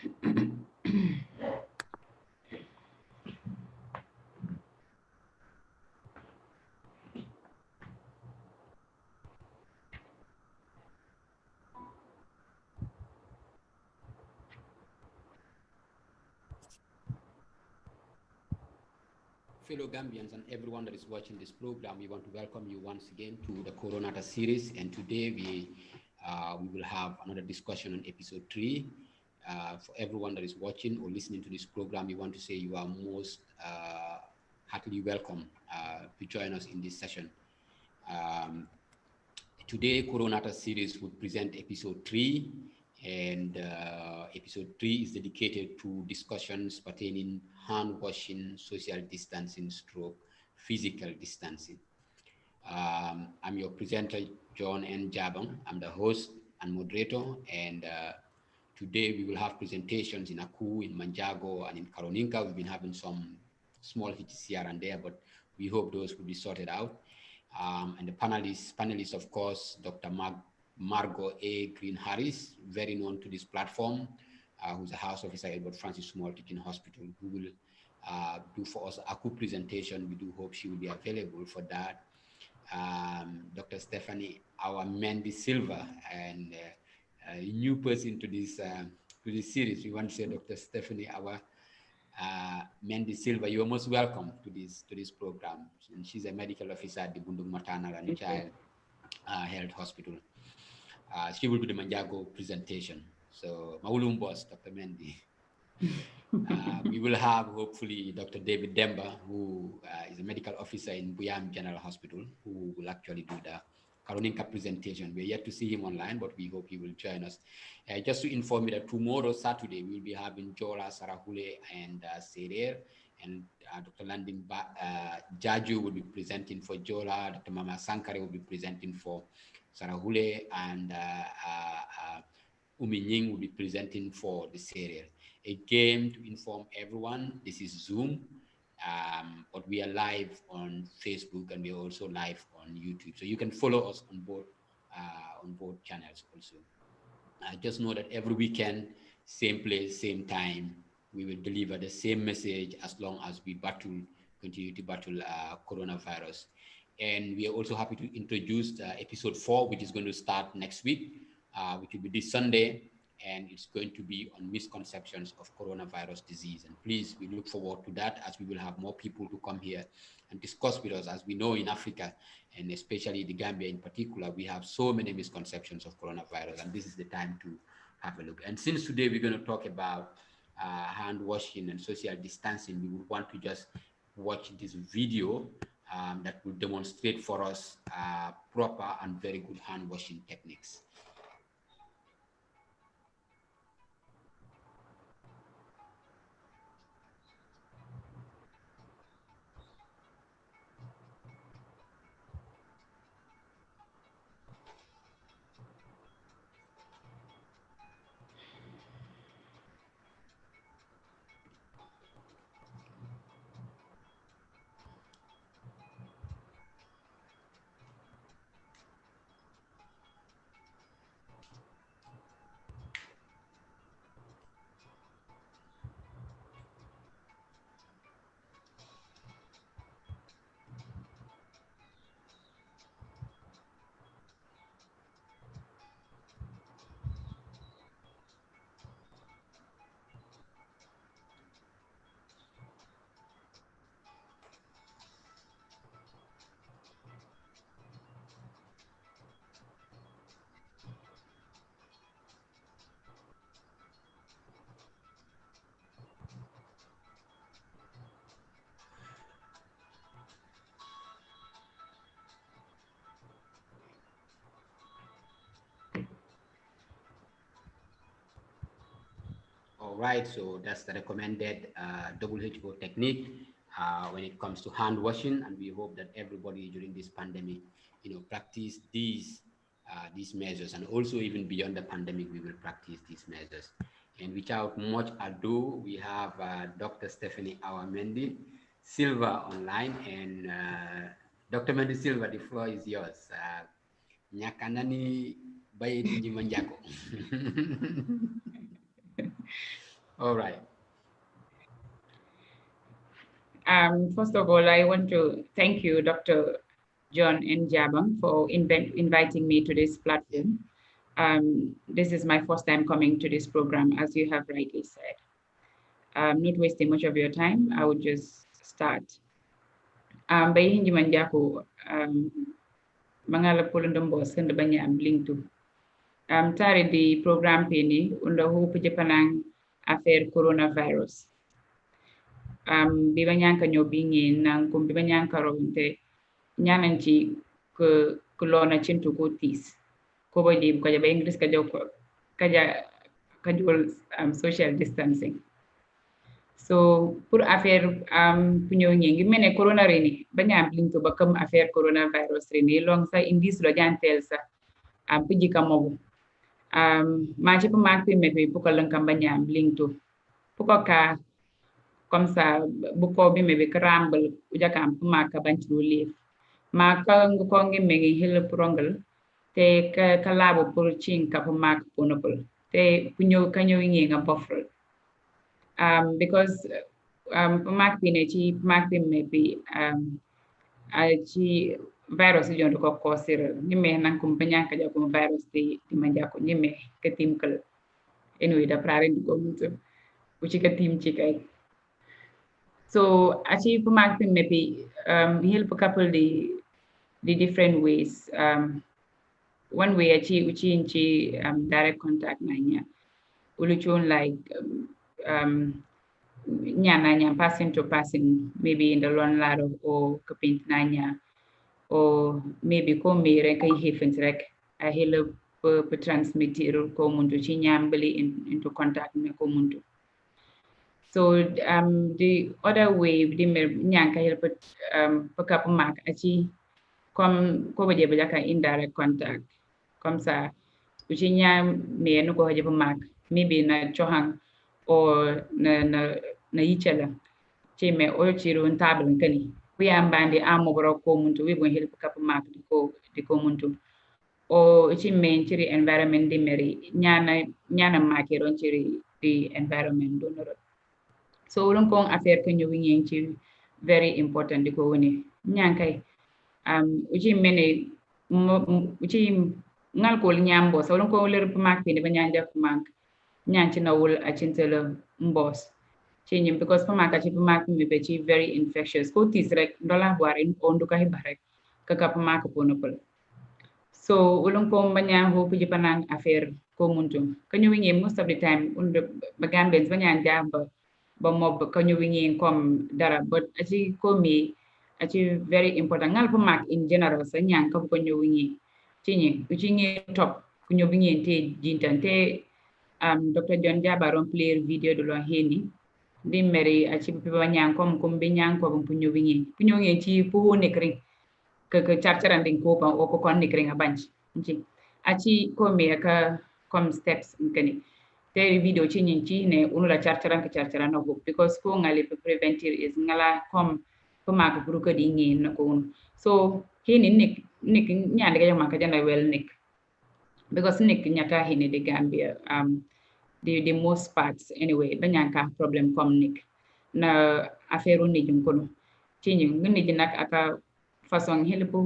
Fellow Gambians and everyone that is watching this program, we want to welcome you once again to the Coronata series. And today we will have another discussion on episode 3. For everyone that is watching or listening to this program, we want to say you are most heartily welcome to join us in this session. Um, Today, Coronata series would present episode 3, and episode 3 is dedicated to discussions pertaining hand washing, social distancing, stroke, physical distancing. I'm your presenter, John N. Jabang. I'm the host and moderator, and today we will have presentations in Aku, in Manjago, and in Karoninka. We've been having some small hitches here and there, but we hope those will be sorted out. And the panelists, of course, Dr. Margot A. Green Harris, very known to this platform, who's a house officer at Edward Francis Small Teaching Hospital, who will do for us a ACU presentation. We do hope she will be available for that. Dr. Stephanie, our Mandy Silva, and a new person to this series. We want to say Dr. Stephanie, our Mandy Silva. You are most welcome to this program. And she's a medical officer at the Bundung Maternal and Child Health Hospital. She will do the Manjago presentation. So, Maulum boss, Dr. Mandy. We will have hopefully Dr. David Demba, who is a medical officer in Buyam General Hospital, who will actually do the Karoninka presentation. We're yet to see him online, but we hope he will join us. Just to inform you that tomorrow, Saturday, we'll be having Jola Sarahule and Serer, and Dr. Landing Jaju will be presenting for Jola, Dr. Mama Sankare will be presenting for Sarahule, and Umi Nying will be presenting for the Serer. Again, to inform everyone, this is Zoom, but we are live on Facebook and we are also live on YouTube. So you can follow us on both channels also. Just know that every weekend, same place, same time, we will deliver the same message as long as we continue to battle coronavirus. And we are also happy to introduce episode 4, which is going to start next week, which will be this Sunday. And it's going to be on misconceptions of coronavirus disease. And please, we look forward to that, as we will have more people to come here and discuss with us. As we know, in Africa, and especially the Gambia in particular, we have so many misconceptions of coronavirus, and this is the time to have a look. And since today we're going to talk about hand washing and social distancing, we would want to just watch this video that will demonstrate for us proper and very good hand washing techniques. All right, so that's the recommended WHO technique when it comes to hand washing, and we hope that everybody during this pandemic, practice these measures, and also even beyond the pandemic, we will practice these measures. And without much ado, we have Dr. Stephanie Awamendi Silva online, and Dr. Mendy Silva, the floor is yours. Nyakanani Bayeti Manjago. All right. First of all, I want to thank you, Dr. John N. Jabang, for inviting me to this platform. This is my first time coming to this program, as you have rightly said. Not wasting much of your time, I would just start. Bayi hindi manjaku mangala pulundum boss and banya bling to. Tari di program pini unda hu pejepanang affair coronavirus. Bibanyang kanyo bingin nang kung bibanyang karonte nyananchi ke lona chintu ko tis. Ko boy di ko ba English ka joko kaja kajol social distancing. So pour affaire punyo ngi mene corona reni banya bling to bakam affaire coronavirus reni long sa indis lo jantel sa piji kamogo ma ci pa mak pi me pi pour lang kam banya bling to pour ka comme ça bu ko bi me be krambel uja kam ma ka ban tru lief ma ka ngu ko ngi me ngi hel prongal te ka labo pour chin ka pa mak ponopol te punyo kanyo ngi nga bofrol because mak pi ne ci mak pi me bi ci virus jon ko ko sir ni me nan kum panya ka ja ko virus di manja ko ni me ka tim kal anyway da praren ko mutu uci ka tim ci kay so achi pumak pin maybe help a couple the different ways. One way achi uchi inchi direct contact nanya. Uluchun like nyana passing to passing maybe in the lawn laro or kapint nanya or maybe ko mere kai hefens rek a help per transmit ko muntu chi nyambali into contact me ko muntu. So the other way di mer nyanka help peka pemak achi kom ko baje baja ka indirect contact comme ça uchinya me no ko haje pemak maybe na chohang or na yichela che me o chiru table kani we am bandi amo bro ko muntu we bon help ka pemak di ko muntu o chi me chiri environment di meri nyana makeron chiri di environment do no so ulun kong affaire ke ñu wingeng ci very important di ko woni ñankay uci mene uci ngal ko ñambo so ulun ko leer mak pini ba ñanja ko mak ñan ci nawul a ci tele mbos ci ñim because pa mak ci mak mi be ci very infectious ko tis rek ndola boire on du ka hiba rek ka ka pa mak ko no so ulun ko banya ho puji panang affaire ko muntum kanyu wingi most of the time unde bagan bens banya jamba ba mob kanyu wingi kom dara but achi ko mi achi very important ngal po mak in general sa nyang ka ko nyu wingi chinyi uchingi top kunyo wingi te jintante Dr. John Jabaron play video de lo heni di meri achi pe banya kom binyang ko punyo wingi punyo wingi chi pu ne kring ke charcharan din ko pa o ko kon ni kring a banch achi ko me ka kom steps nkani te video chi nyin chi ne unula charcharan no go because ko ngali preventive is ngala kom ko ma ko buru ko di ngi no ko so hini nik nyande ga ma ka jana well nik because nik nyata hini de Gambia the most parts anyway banyanka problem kom nik na affaire ni jum kono chi nyin ngi nak aka façon hele po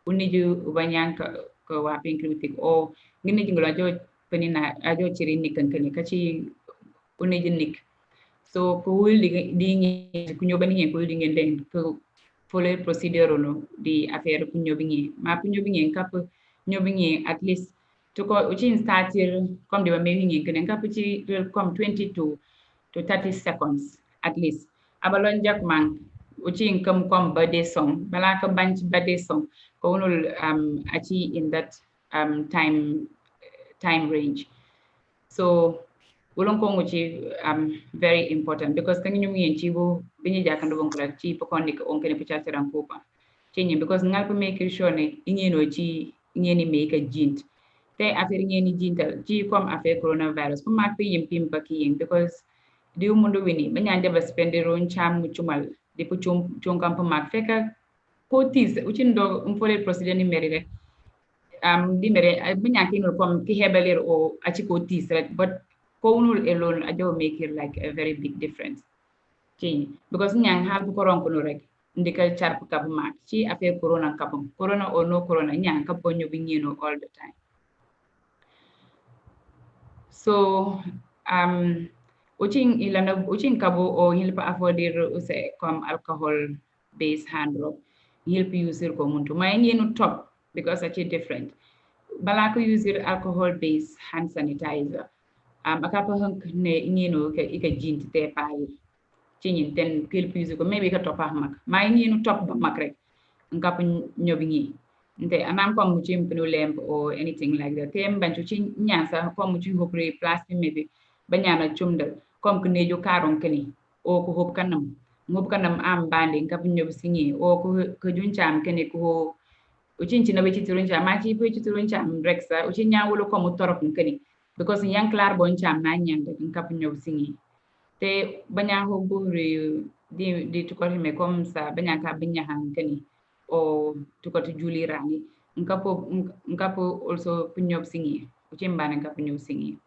uniju banyanka ko wapin kritik o ngini jingla jo penina ajo chiri nikan kani kachi uniju nik so ko wuli dingi kunyo bani ko dingi den ko fole procedure no di affaire kunyo bingi ma kunyo bingi kap nyo bingi at least to ko uchin startir comme de me bingi kenen kap ci comme 20 to 30 seconds at least abalon jak man uchin kam kom birthday song bala ka banch birthday song ko wonul achi in that time range so ulong ko nguchi very important because kan ñu ngi ci bo biñu jakando bon kala ci po kon nik on kene picha seran ko pa ci ñi because ngal ko make sure ne ingeno ci ngeni make a jint te affaire ngeni jintal ci comme affaire coronavirus ko mak fi yim pim ba ki yim because diw mundu wini banya de ba spende ron cham mu chumal di po chum kam pa mak feka ko tis ucin do un fole procedure ni meri rek di mere banya ki no comme ki hebeler o aci ko tis rek but Kownul alone ajo make it like a very big difference. Change because nyang hal bu koron kono rek ndika charp kap mak chi affaire corona kapum corona or no corona nyang kapo nyo bingino all the time. So ucing kabo o hilpa affordir use comme alcohol based hand rub hilpa user ko muntu may ngenu top because it's different bala ko user alcohol based hand sanitizer akapa hank ne ngenu ka jint te pay cinin ten hilpa user ko maybe ka top mak may ngenu top ba mak rek ngap nyobi nte anam ko mu chim pinu lemp or anything like that tem ban chu chin nyansa ko mu chu hopre plastic maybe banyana chumda kom kne jo karon kani o ko hop kanam ngop kanam am bandi ngap nyob singi o ko jun cham kene ko o chin china be chiturun cham ma chi pe chiturun cham rexa o chin nyawolo ko mu torop kani because yang klar bon cham na nyande ngap nyob singi te banya ho buri di to ko me comme ça banya ka binya han kani o to ko to juli rani nkapo also punyob singi uchimbana nka punyob singi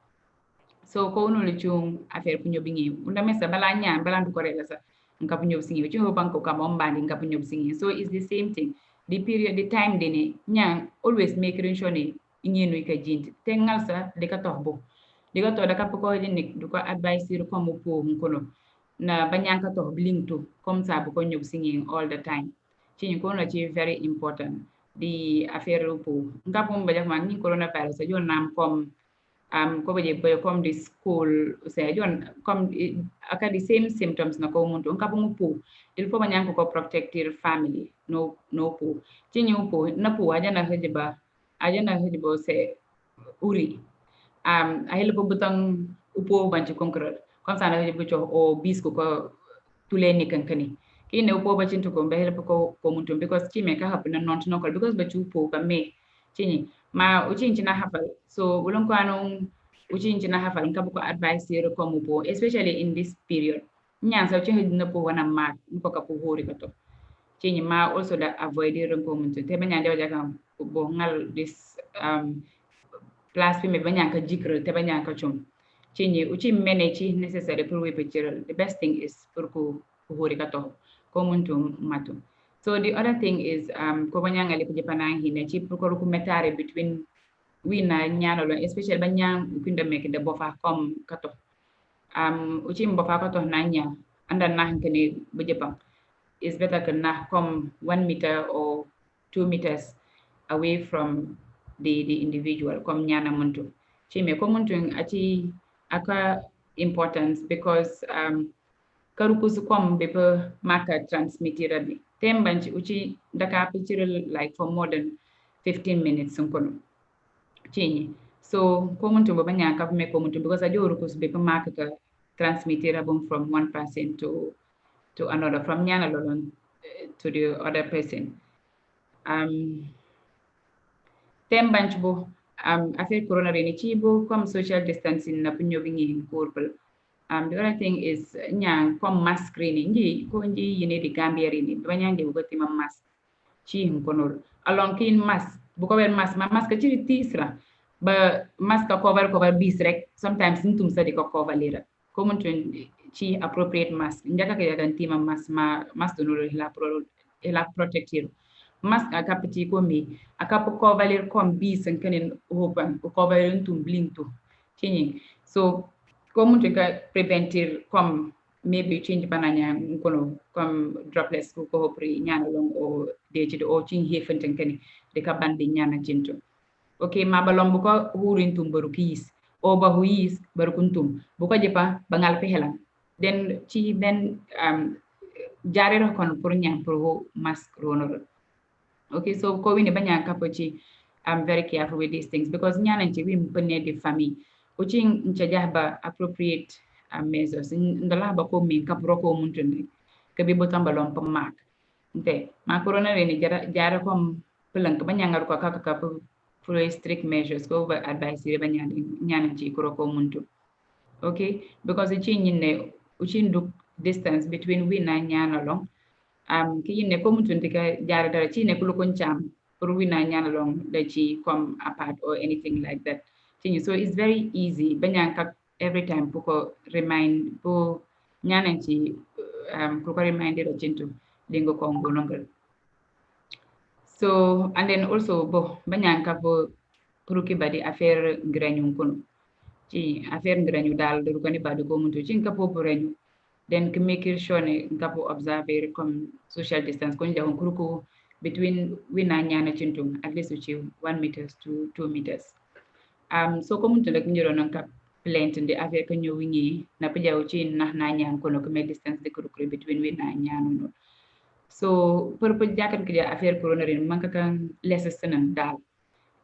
so ko no le chung affaire punyob bingi unda mesa bala nya bala ndu ko rela sa nka punyob singi uchi ho banko ka momba nka punyob singi so it's the same thing the period the time dene nya always make sure ne ingenu ka jint te ngalsa de ka tohbo de ka to da ka ko nik du ko advice ko mo po kono na banyanka to blinto comme ça bu ko nyob singi all the time chini ko na chi very important di affaire po ngapum ba jakman ni coronavirus jo nam kom ko be be kom di school se jon kom aka the same symptoms na ko mun to ngapum po il faut banyan ko protective family no po chini po na po aja na hejiba se uri ahel po butang upo banchi konkret kom sa na hejiba cho o bis ko tule ni kankani kine upo ba chinto ko behel ko muntu because chime ka hapna not no because ba chupo ba me chini ma uchin china hafal so ulon ko anon uchin china hafal ka ko advice yero ko mupo especially in this period nyan sa chin na po wana ma ko ka po hori ka to chini ma also that avoid yero ko muntu te banya de jaka bo ngal this plus me banya ka jikro te banya ka chum chini uchi manage necessary pour we picture the best thing is pour ko hori ka to komuntu matu. So the other thing is ko banyang ali panang hina chi ko ku metare between wina nyano lo especially banyang kunda make the bofa kom kato uchi bofa kato nanya anda nah kene bejepang is better kana come 1 meter or 2 meters away from the individual kom nyana muntu chi me ko muntu achi aka importance because karukusu kom bepe maka transmitted tembanchi uchi daka picture like for more than 15 minutes sunkono chinyi so komuntu babanya ka me komuntu because ajo rukus bepe maka ka transmitted from one person to another from nyana lolon to the other person tembanchi bo affaire corona reni chibo comme social distancing na punyo bingi corpal the other thing is nyang kom mask rini nji ko nji yene di Gambia rini banyang de bugati ma mask chi honor along kin mask buko wer mask ma mask chi tisra ba mask ka cover bis rek sometimes ntum sa di ko cover lera ko mun chi appropriate mask njaka ka yagan tima mask ma mask do no la protective mask akapiti ko mi akapo cover ler kom bis kanen hopan ko cover ntum blinto chini so como ka preventir comme maybe change bananya kono comme droplets ko pri nyana long o de o chin hefenten kani de ka bandi nyana jinto okay ma balom bu ko hurin tum baru kis o ba huis baru kuntum bu ko jepa bangal pehelan den ci den jare ro kon pour nyam pour mask ronor okay so ko wini banya kapochi I'm very careful with these things because nyana ci wim pene de famille ucing ncajahba appropriate measures ndalah ba ko min kapro ko muntunde ke bi botam balon pemak nte ma corona reni jara kom pelang ke banyangar ko kaka for strict measures ko ba advice re banyan nyana ci ko muntu okay because ucing ne ucing du distance between we na nyana long ki yinne ko muntunde ka jara dara ci ne ko ko cham pour we na nyana long da ci come apart or anything like that so it's very easy banyang every time puko remind po nyananchi puko reminder chintu dingo ko ngonongal. So and then also bo banyan ka po puruki badi affaire ngranyung kono ci affaire ngranyung dal do ko ni badi ko muntu ci ka po renyu then to make sure ne nga po observe comme social distance ko njaw kuruko between wina nyana chintu at least uchi 1 meters to 2 meters. So ko muntu rek njiro non ka plainte de affaire ko nyowi ni na pajaw ci na nyang kono ko make distance de kuruko between wina nyano no. So pour jakat ke affaire corona rin manka kan lesson dal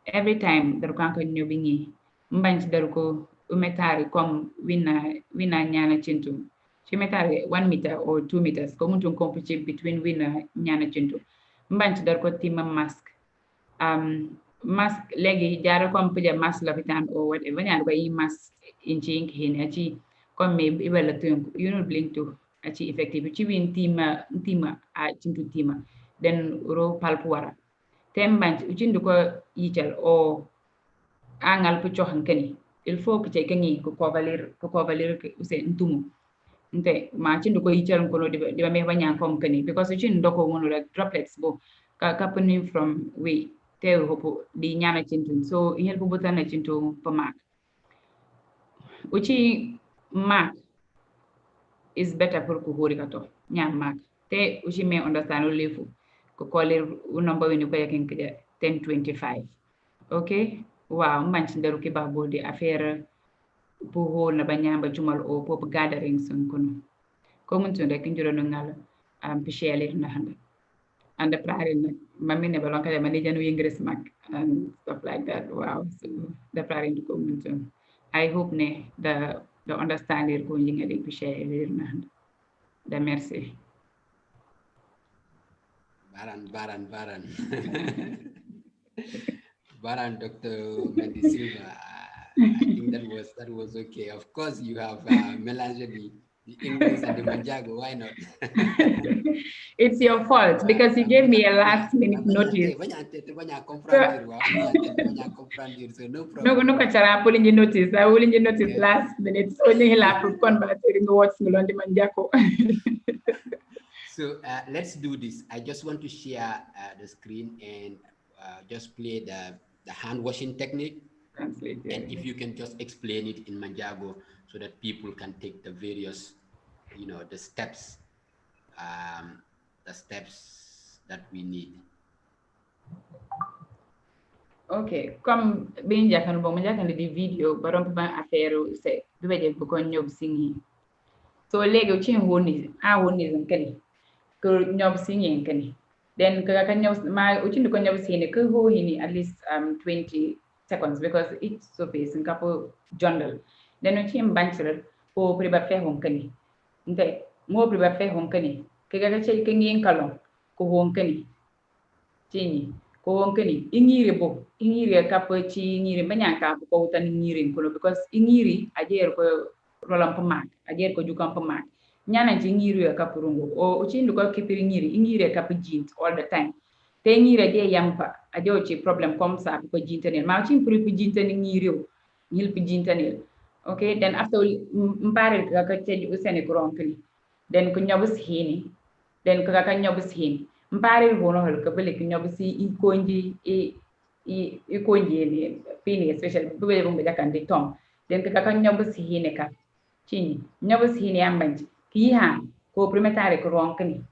every time daru kan ko nyobi ni mbanci daru ko umetari comme wina nyana chintu ci metari 1 meter or 2 meters ko muntun kompuci between wina nyana chintu mbanci daru ko tima mask mask legi jara comme puja mask lapitan or whatever nyan ko yi mask inchi ink hin achi comme me ibala tun you know blink to achi effective ci win tima a chintu tima then ro palpuara tembanci uchindu ko yichal o angal pu chohan kani il faut que kani ko covalir ke use ntumu nte ma chindu ko yichal ko no diba me banya kom kani because chin doko wono like droplets bo ka kapani from we te hopo di nyana chintu so ihel bu butana chintu pamak uchi mak is better pour ko hori kato nyam mak te uchi me understand o lefu ko kolir number we ni ko yakin kija 1025 okay wow manci daru ki babo di affaire po na banyamba jumal o pop gathering sun kono ko mun tun rek njuro no ngal am pishele na handa and the prarin mamine balon kala mani janu ingres mak and stuff like that wow so the prarin ko mun tun I hope ne the understanding ko yinga di pishele na handa da merci Baran. Baran, Dr. Mendy Silva. I think that was okay. Of course, you have melange the English and the Manjago. Why not? It's your fault because you gave me a last minute notice. So no problem. No, kachara pulling your notice. I will your notice last minute. So you have to convert to what's Milondi Manjago. So let's do this. I just want to share the screen and just play the hand washing technique. Translate, yeah. And if you can just explain it in Manjago so that people can take the various, the steps that we need. Okay, comme bin jakan bo majakan di video barom pa affaire se be je ko nyob singi. So lego chin woni zankani. Ko nyob singi kani. Then ka nyob ma uchin ko nyob singi ko ho hini at least 20 seconds because each surface in couple jondal. Then uchin banchel ko priba fe hon kani. Nte mo priba fe hon kani. Ka che ka ngin kalon ko hon kani. Chini ko wonkani ingiri kapochi ingiri banyaka ko utan ingiri kono because ingiri ajer ko rolam pamak ajer ko jukam pamak nyana ingiri kapurungo o uchindu ko kipiri ingiri kapujint all the time te ingiri je yampa ajo chi problem comme ça ko jintanel ma chin pri pujintani ingiri o ngil pujintanel okay then after mpare ka teju usene ko ronkani then ko nyabus hini then ko ka nyabus hini mpare bono hol ko bele kinyo si ikonji ikonji ni pini especially bube bumbe jakande tom den ka kanyo si hine ka chini nyobo si hine ambanji ki ha ko primetare ko ronkani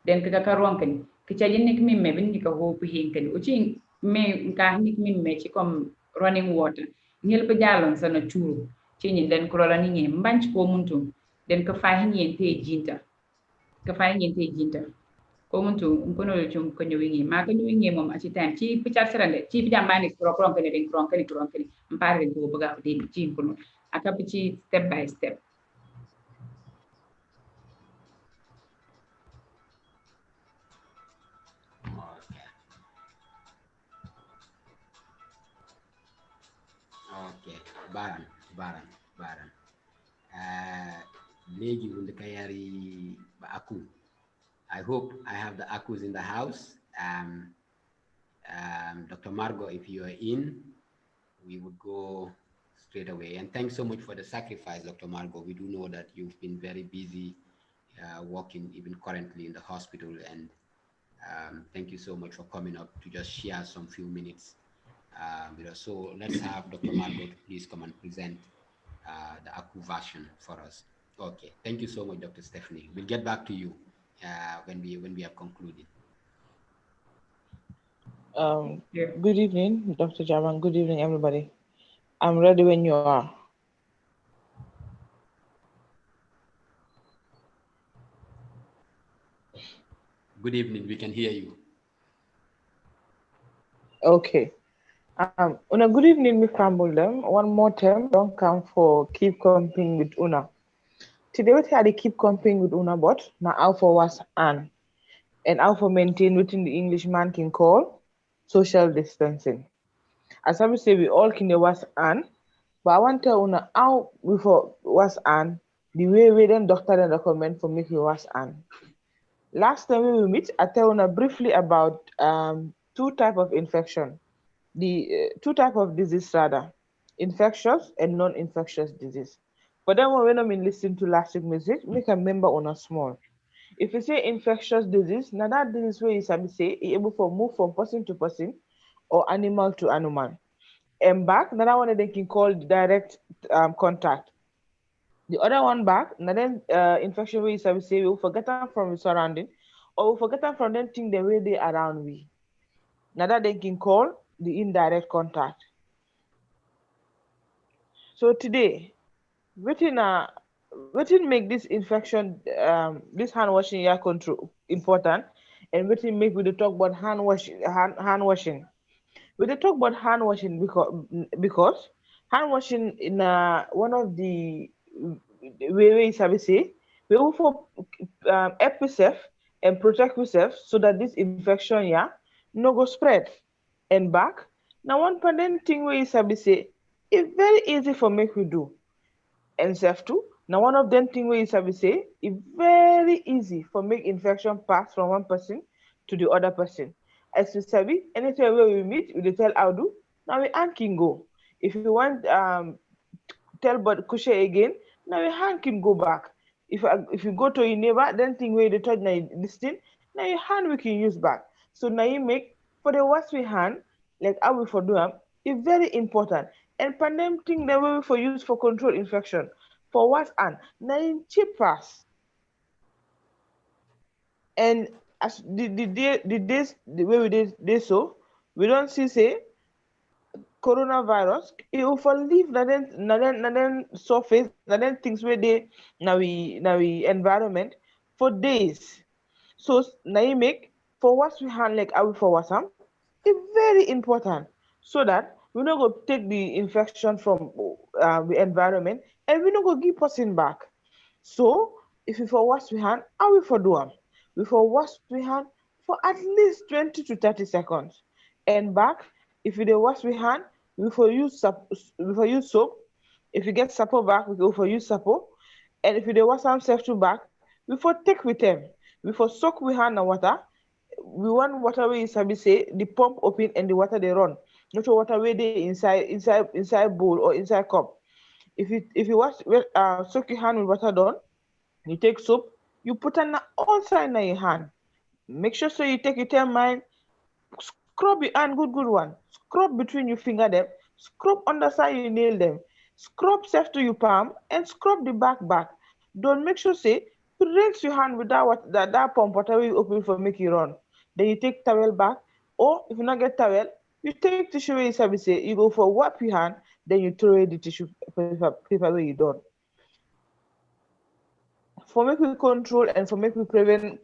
den ka ronkani ki chaji nik mimme bin ka ho pu hinkani uchi me ka nik mimme chi kom running water ngel ko jalon sana churu chini den ko rola ni mbanci ko muntu den ka fa hinye te jinta ko muntu mkono le chung ko nyuwingi ma ko nyuwingi mom achi time chi pichar serande chi pijambani kro kron kene den kron kene mpare ko baga de chi kono aka pichi step by step Okay, baran. Legi wunde kayari ba aku. I hope I have the akus in the house. Dr. Margot, if you are in, we would go straight away. And thanks so much for the sacrifice, Dr. Margot. We do know that you've been very busy working even currently in the hospital. And thank you so much for coming up to just share some few minutes. So let's have Dr. Margot to please come and present the Aku version for us. Okay, thank you so much, Dr. Stephanie. We'll get back to you when we have concluded. Good evening, Dr. Javan. Good evening, everybody. I'm ready when you are. Good evening. We can hear you. Okay. On a good evening, we crumble them. One more time, don't come for keep comping with Una. Today, we had to keep comping with Una, but now alpha was an. And alpha maintain within the English man can call social distancing. As I say, we all can was an, but I want to tell Una how before was an, the way we then doctor then recommend for make you was an. Last time we meet, I tell Una briefly about two type of infection. The two type of disease rather, infectious and non-infectious disease. For them, when I mean listen to last week message, make a member on a small. If you say infectious disease, now that disease where you say able to move from person to person or animal to animal. And back, now that one they can call direct contact. The other one back, now then infection where you say we forget them from the surrounding, or we forget them from them thing the way they around we. Now that they can call the indirect contact. So today, wetin make this infection, this hand washing yeah control important, and wetin make we dey talk about hand washing. We dey talk about hand washing because hand washing in one of the way you sabi say we will for help yourself and protect yourself so that this infection yeah no go spread. And back now one important thing where you sabi say it's very easy for make we do. And self too. Now one of them thing where you sabi say it very easy for make infection pass from one person to the other person. As we sabi, anytime where we meet, we dey tell how do. Now we hand can go. If you want tell but kushe again, now your hand can go back. If you go to your neighbor, then thing where you touch now this thing, now your hand we can use back. So now you make for the wash we hand, like how we for do them, it's very important. And pandemic thing that we for use for control infection. For what and now in cheap pass. And as the days the way we did so, we don't see say coronavirus it will for leave na then surface na then things where they now we environment for days. So now you make for what we hand like how we for what it's very important so that we not go take the infection from the environment and we not go give person back. So if we for wash we hand, how we for do them? We for wash we hand for at least 20 to 30 seconds. And back, if we dey wash we hand, we for use soap. If you get supper back, we go for use supper. And if you dey wash ourselves to back, we for take with them. We for soak we hand in water. We want water where you sabi say the pump open and the water they run. Not the water where they inside bowl or inside cup. If you wash soak your hand with water done, you take soap, you put on all side in your hand. Make sure so you take your time mind, scrub your hand good one. Scrub between your finger them, scrub underside your nail them, scrub self to your palm and scrub the back. Don't make sure say you rinse your hand with that pump whatever you open for make you run. Then you take towel back, or if you not get towel, you take tissue where you sabi say you go for wipe your hand, then you throw away the tissue paper where you done. For make we control and for make we prevent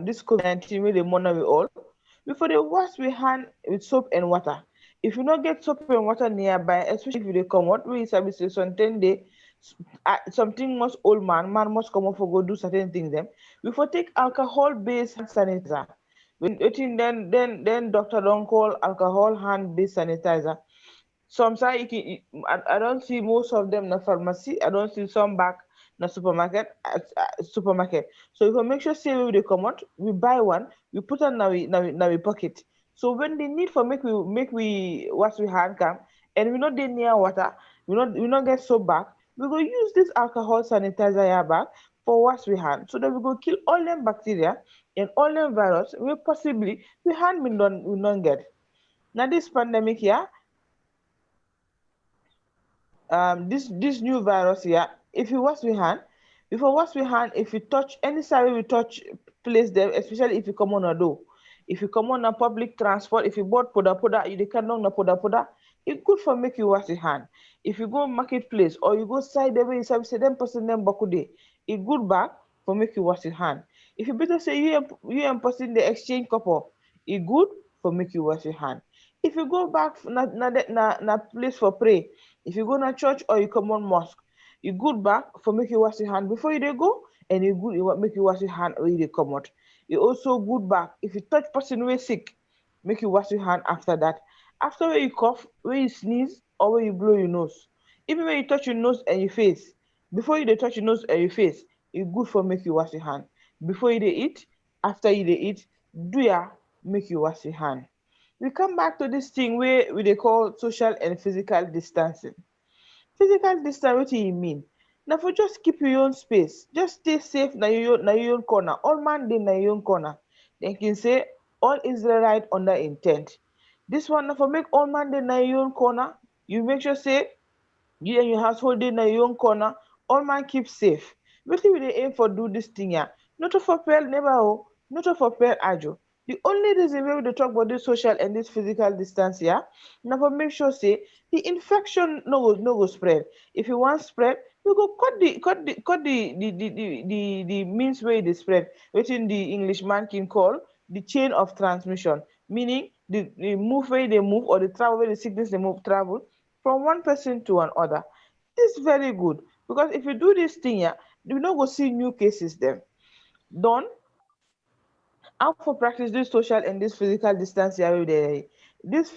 this COVID-19 where they monitor we all, before they wash we hand with soap and water. If you not get soap and water nearby, especially if they come out, we say something they something must old man must come out for go do certain things them. Before take alcohol-based hand sanitizer. When then doctor don't call alcohol hand-based sanitizer. Some say I don't see most of them in the pharmacy. I don't see some back in the supermarket. So if we make sure say we they come out, we buy one, we put on our pocket. So when they need for make we wash we hand come and we not dey near water, we not get soap back, we go use this alcohol sanitizer here back for wash we hand, so that we go kill all them bacteria and all them virus we possibly we hand we don't get. Now this pandemic here, this new virus here, if you wash your hand, if you touch any side we touch place there, especially if you come on a door, if you come on a public transport, if you bought poda you can on a poda, it good for make you wash your hand. If you go marketplace or you go side the way you say them person them bakude, it good back for make you wash your hand. If you better say you and person the exchange couple, it good for make you wash your hand. If you go back na place for pray, if you go to church or you come on mosque, you good back for make you wash your hand before you dey go, and you good you make you wash your hand or you dey come out. You also good back if you touch person wey sick, make you wash your hand after that. After when you cough, when you sneeze, or when you blow your nose, even when you touch your nose and your face, before you dey touch your nose and your face, e good for make you wash your hand. Before you dey eat, after you dey eat, do ya make you wash your hand. We come back to this thing where we they call social and physical distancing. Physical distance, what do you mean? Now for just keep your own space, just stay safe na your own corner. All man dey na your own corner. Then can say all Israelite under intent. This one na for make all man dey na your own corner. You make sure say you and your household dey na your own corner. All man keep safe. Wetin we dey aim for do this thing here? Not for pel never oh, not for pel ajo. The only reason why we dey talk about this social and this physical distance here, na for make sure say the infection no go spread. If you want spread, we go cut the means where it is spread. Wetin the English man can call the chain of transmission, meaning the move where they move or the travel where the sickness they move travel from one person to another. This is very good because if you do this thing here, you no go see new cases then. Done. How for practice this social and this physical distance here with the this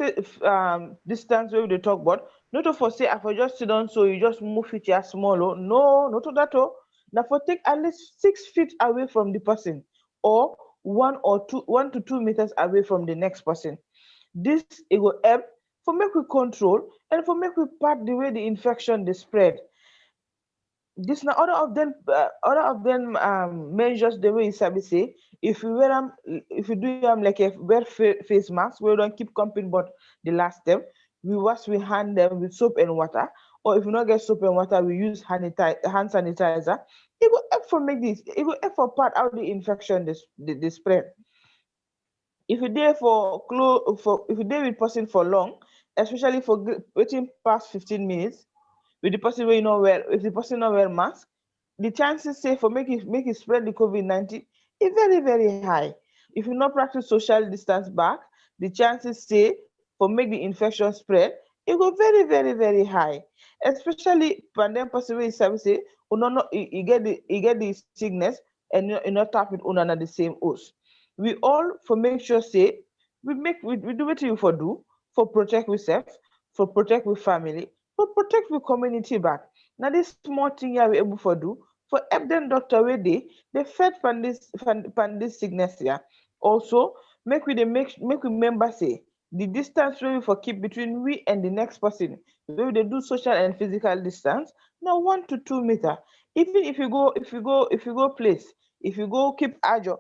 distance where they talk about, not to for say I for just sit down so you just move it here small oh. No, not to that oh. Now for take at least 6 feet away from the person or 1 to 2 meters away from the next person. This it will help for make we control and for make we part the way the infection they spread. This na other of them measures the way you sabi say if you wear them, if you do them like a wear face mask we don't keep comping but the last step we wash we hand them with soap and water, or if you not get soap and water we use hand sanitizer. It will help for make this, it will help for part out the infection the spread. If you there for if you there with person for long, especially for waiting past 15 minutes with the person where you know wear, if the person not wear mask, the chances say for make it spread the COVID-19 is very very high. If you not practice social distance back, the chances say for make the infection spread it go very very very high. Especially pandemic person wey sabi say no get the sickness and you not tap with una na the same host. We all for make sure say we do what you for do for protect ourselves, for protect with family, for protect with community back. Now this small thing here we able for do for help them doctor where they fed pan this sickness here. Also make we dey make we remember say the distance wey we for keep between we and the next person wey we dey do social and physical distance now 1 to 2 meter. Even if you go place, if you go keep ajo,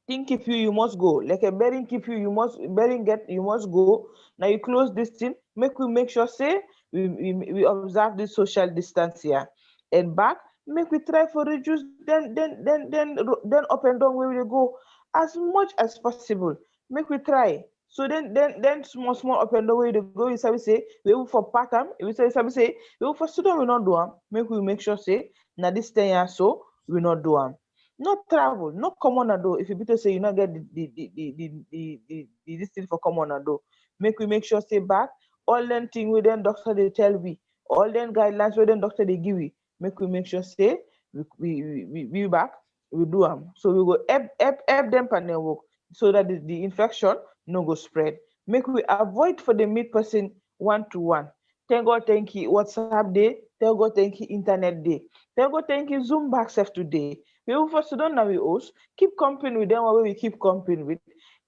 thing keep you must go, like a bearing keep you must bearing get you must go. Now you close this thing, make we make sure say we observe this social distance here and back, make we try for reduce then up and down where we go as much as possible. Make we try, so then small up and down where we go we say we will for pattern we say we will for student we not do am, make we make sure say now this 10 years so we not do am. Not travel, not common ado. If you better say you not get the this thing for common ado, make we make sure say back all them thing with them doctor they tell we, all them guidelines with them doctor they give we, make we make sure say we back we do them. So we go help them pan their work so that the infection no go spread. Make we avoid for the meet person 1 to 1. Thank God, thank you WhatsApp day. Thank God, thank you internet day. Thank God, thank you Zoom back self today. We will first don't now we host keep company with them where we keep company with.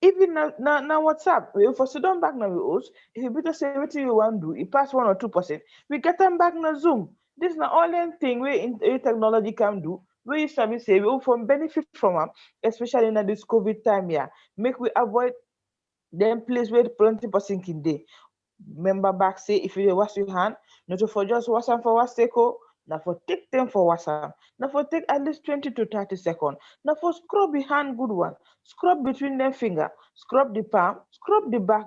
Even now WhatsApp, we for sit down back now we host. If you better say what you want to do, it pass 1 or 2%. We get them back now Zoom. This is the only thing where technology can do. Where you sabi say we will from benefit from them, especially in this COVID time. Yeah, make we avoid them place where plenty person can day. Remember back say if you dey wash your hand, not to for just wash am for wash seko, na for take them for wash am, na for take at least 20 to 30 seconds, na for scrub the hand good one, scrub between them finger, scrub the palm, scrub the back.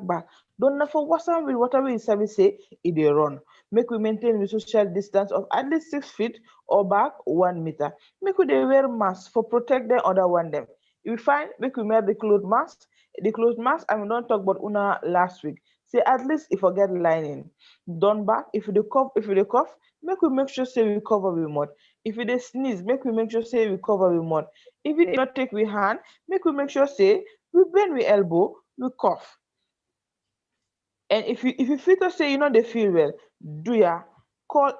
Don't na for wash am with whatever you sabi say e dey run. Make we maintain the social distance of at least 6 feet or back 1 meter. Make we dey wear mask for protect the other one them. If we find make we wear the cloth mask, and we don't talk about una last week. Say at least if I get lining. Done back, if you dey cough, make we make sure say we cover with mud. If you dey sneeze, make we make sure say we cover with mud. Even if not take with hand, make we make sure say we bend with elbow, we cough. And if you feel to say you know they feel well, do ya call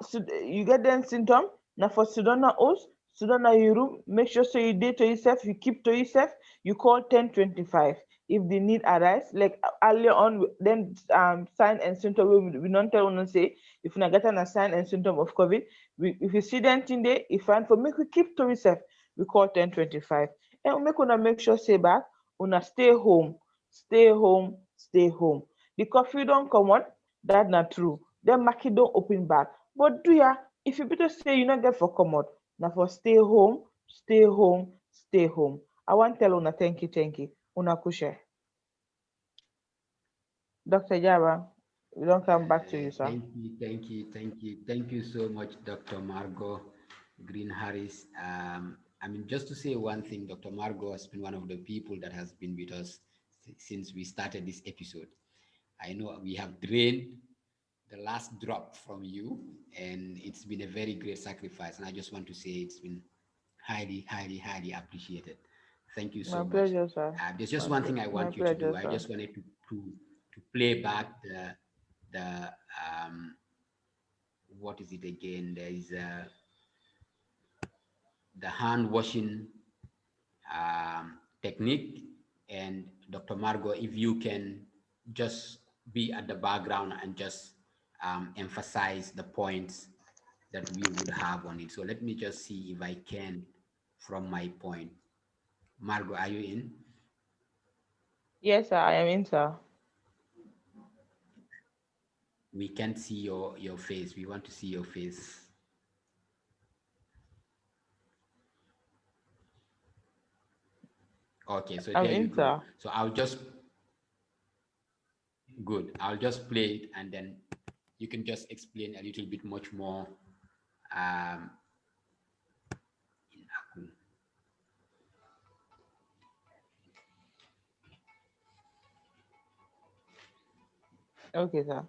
you get them symptom now for Sudana house, Sudana your room, make sure say you did to yourself, you keep to yourself, you call 1025 if the need arise. Like earlier on, then sign and symptom we don't tell one say if you not get a sign and symptom of COVID, if you see them in there, if find for make we keep to yourself, we call 1025. And we make una make sure say back, una stay home, stay home, stay home. The coffee don't come on, that not true. Then market don't open back. But do ya, if you better say you not get for come out, now for stay home, stay home, stay home. I want tell una thank you. Una kushe. Dr. Java, we don't come back to you, sir. Thank you so much, Dr. Margot Green Harris. I mean, just to say one thing, Dr. Margot has been one of the people that has been with us since we started this episode. I know we have drained the last drop from you, and it's been a very great sacrifice. And I just want to say it's been highly appreciated. Thank you My so much. pleasure, sir. There's just one thing I My want you to do. pleasure, I sir. just wanted to play back the what is it again? There is the hand washing technique. And Dr. Margot, if you can just be at the background and just emphasize the points that we would have on it. So let me just see if I can from my point. Margot, are you in? Yes, sir, I am in, sir. We can't see your face. We want to see your face. Okay, so I'm there you in, go. sir. So I'll just play it, and then you can just explain a little bit much more in Aku. Okay, sir.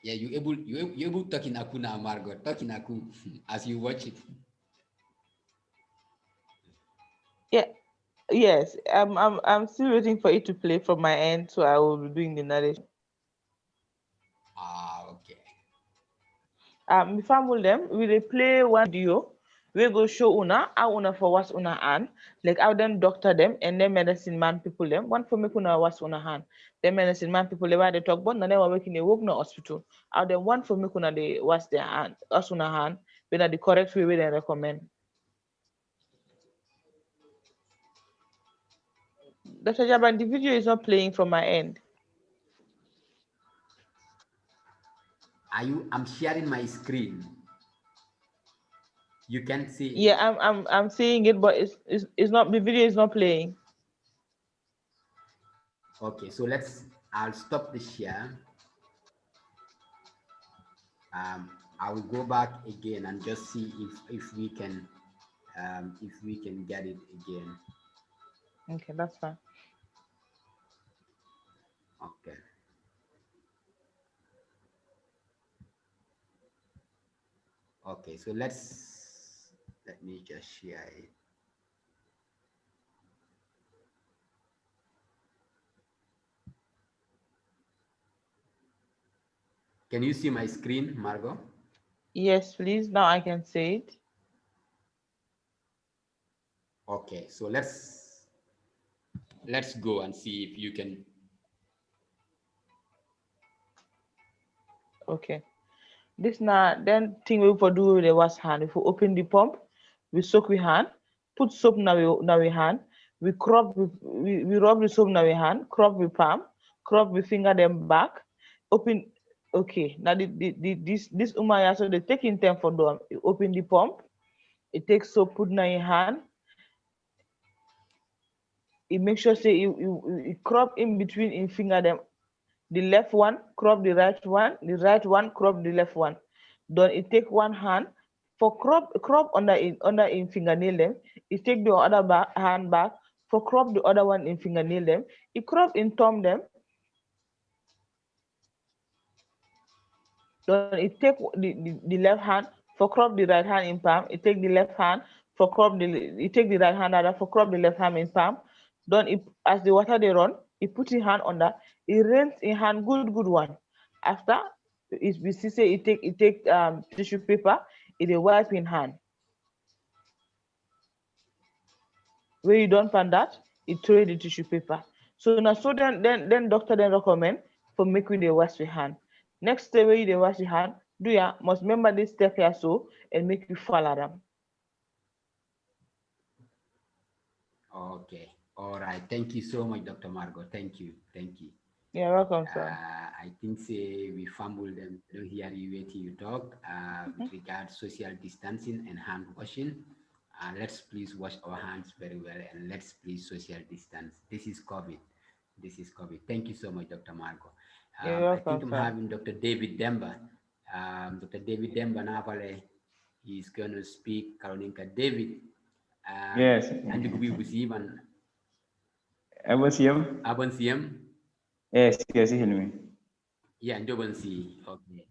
Yeah, you able talk in Aku now, Margot. Talk in Aku as you watch it. Yeah, yes. I'm still waiting for it to play from my end, so I will be doing the narration. Okay. If I'm with them, we dey play one video. We go show una how una for wash una hand, like how them doctor them and then medicine man people them. One for make una wash una hand. Then medicine man people they they talk about na them are working a work no hospital. How them one for make una they wash their hand, wash una hand, whether the correct way they recommend. Dr. Jaban, the video is not playing from my end. I'm sharing my screen. You can see it. Yeah, I'm seeing it, but it's not, the video is not playing. Okay, so I'll stop the share. I will go back again and just see if we can get it again. Okay, that's fine. Okay. Okay, so let me just share it. Can you see my screen, Margot? Yes, please. Now I can see it. Okay, so let's go and see if you can. Okay. This now then thing we for do with the wash hand. If we open the pump, we soak with hand, put soap now we hand, we we rub the soap now we hand, crop with palm, crop with finger them back, open. Okay, now this umaya so they take in time for them. You open the pump, it takes soap put now in hand. It make sure say you crop in between in finger them. The left one crop the right one crop the left one. Then it take one hand for crop under in fingernail them. It take the other hand back for crop the other one in fingernail them. It crop in thumb them. Then it take the left hand for crop the right hand in palm. It take the left hand for crop it take the right hand other for crop the left hand in palm. Then it, as the water they run, it put in hand under. It rinse in hand good one. After we see say it take tissue paper. It a wipe in hand. Where you don't find that, it throw the tissue paper. So now so then doctor then recommend for make with the wash your hand. Next step where you the wash your hand, do ya must remember this step here so and make you follow them. Okay, all right. Thank you so much, Dr. Margot. Thank you. You're welcome, sir. I think say we fumbled them. I don't hear you waiting you talk with regard social distancing and hand washing. Let's please wash our hands very well and let's please social distance. This is COVID. Thank you so much, Dr. Margot. You're welcome, I think I'm sir. having Dr. David Demba. Dr. David Demba Napale, he's going to speak Karoninka. David. Yes. And you could be with even. Abonsiem? Abonsiem? Yes, Hilmi. Yeah, Njobansi. Okay.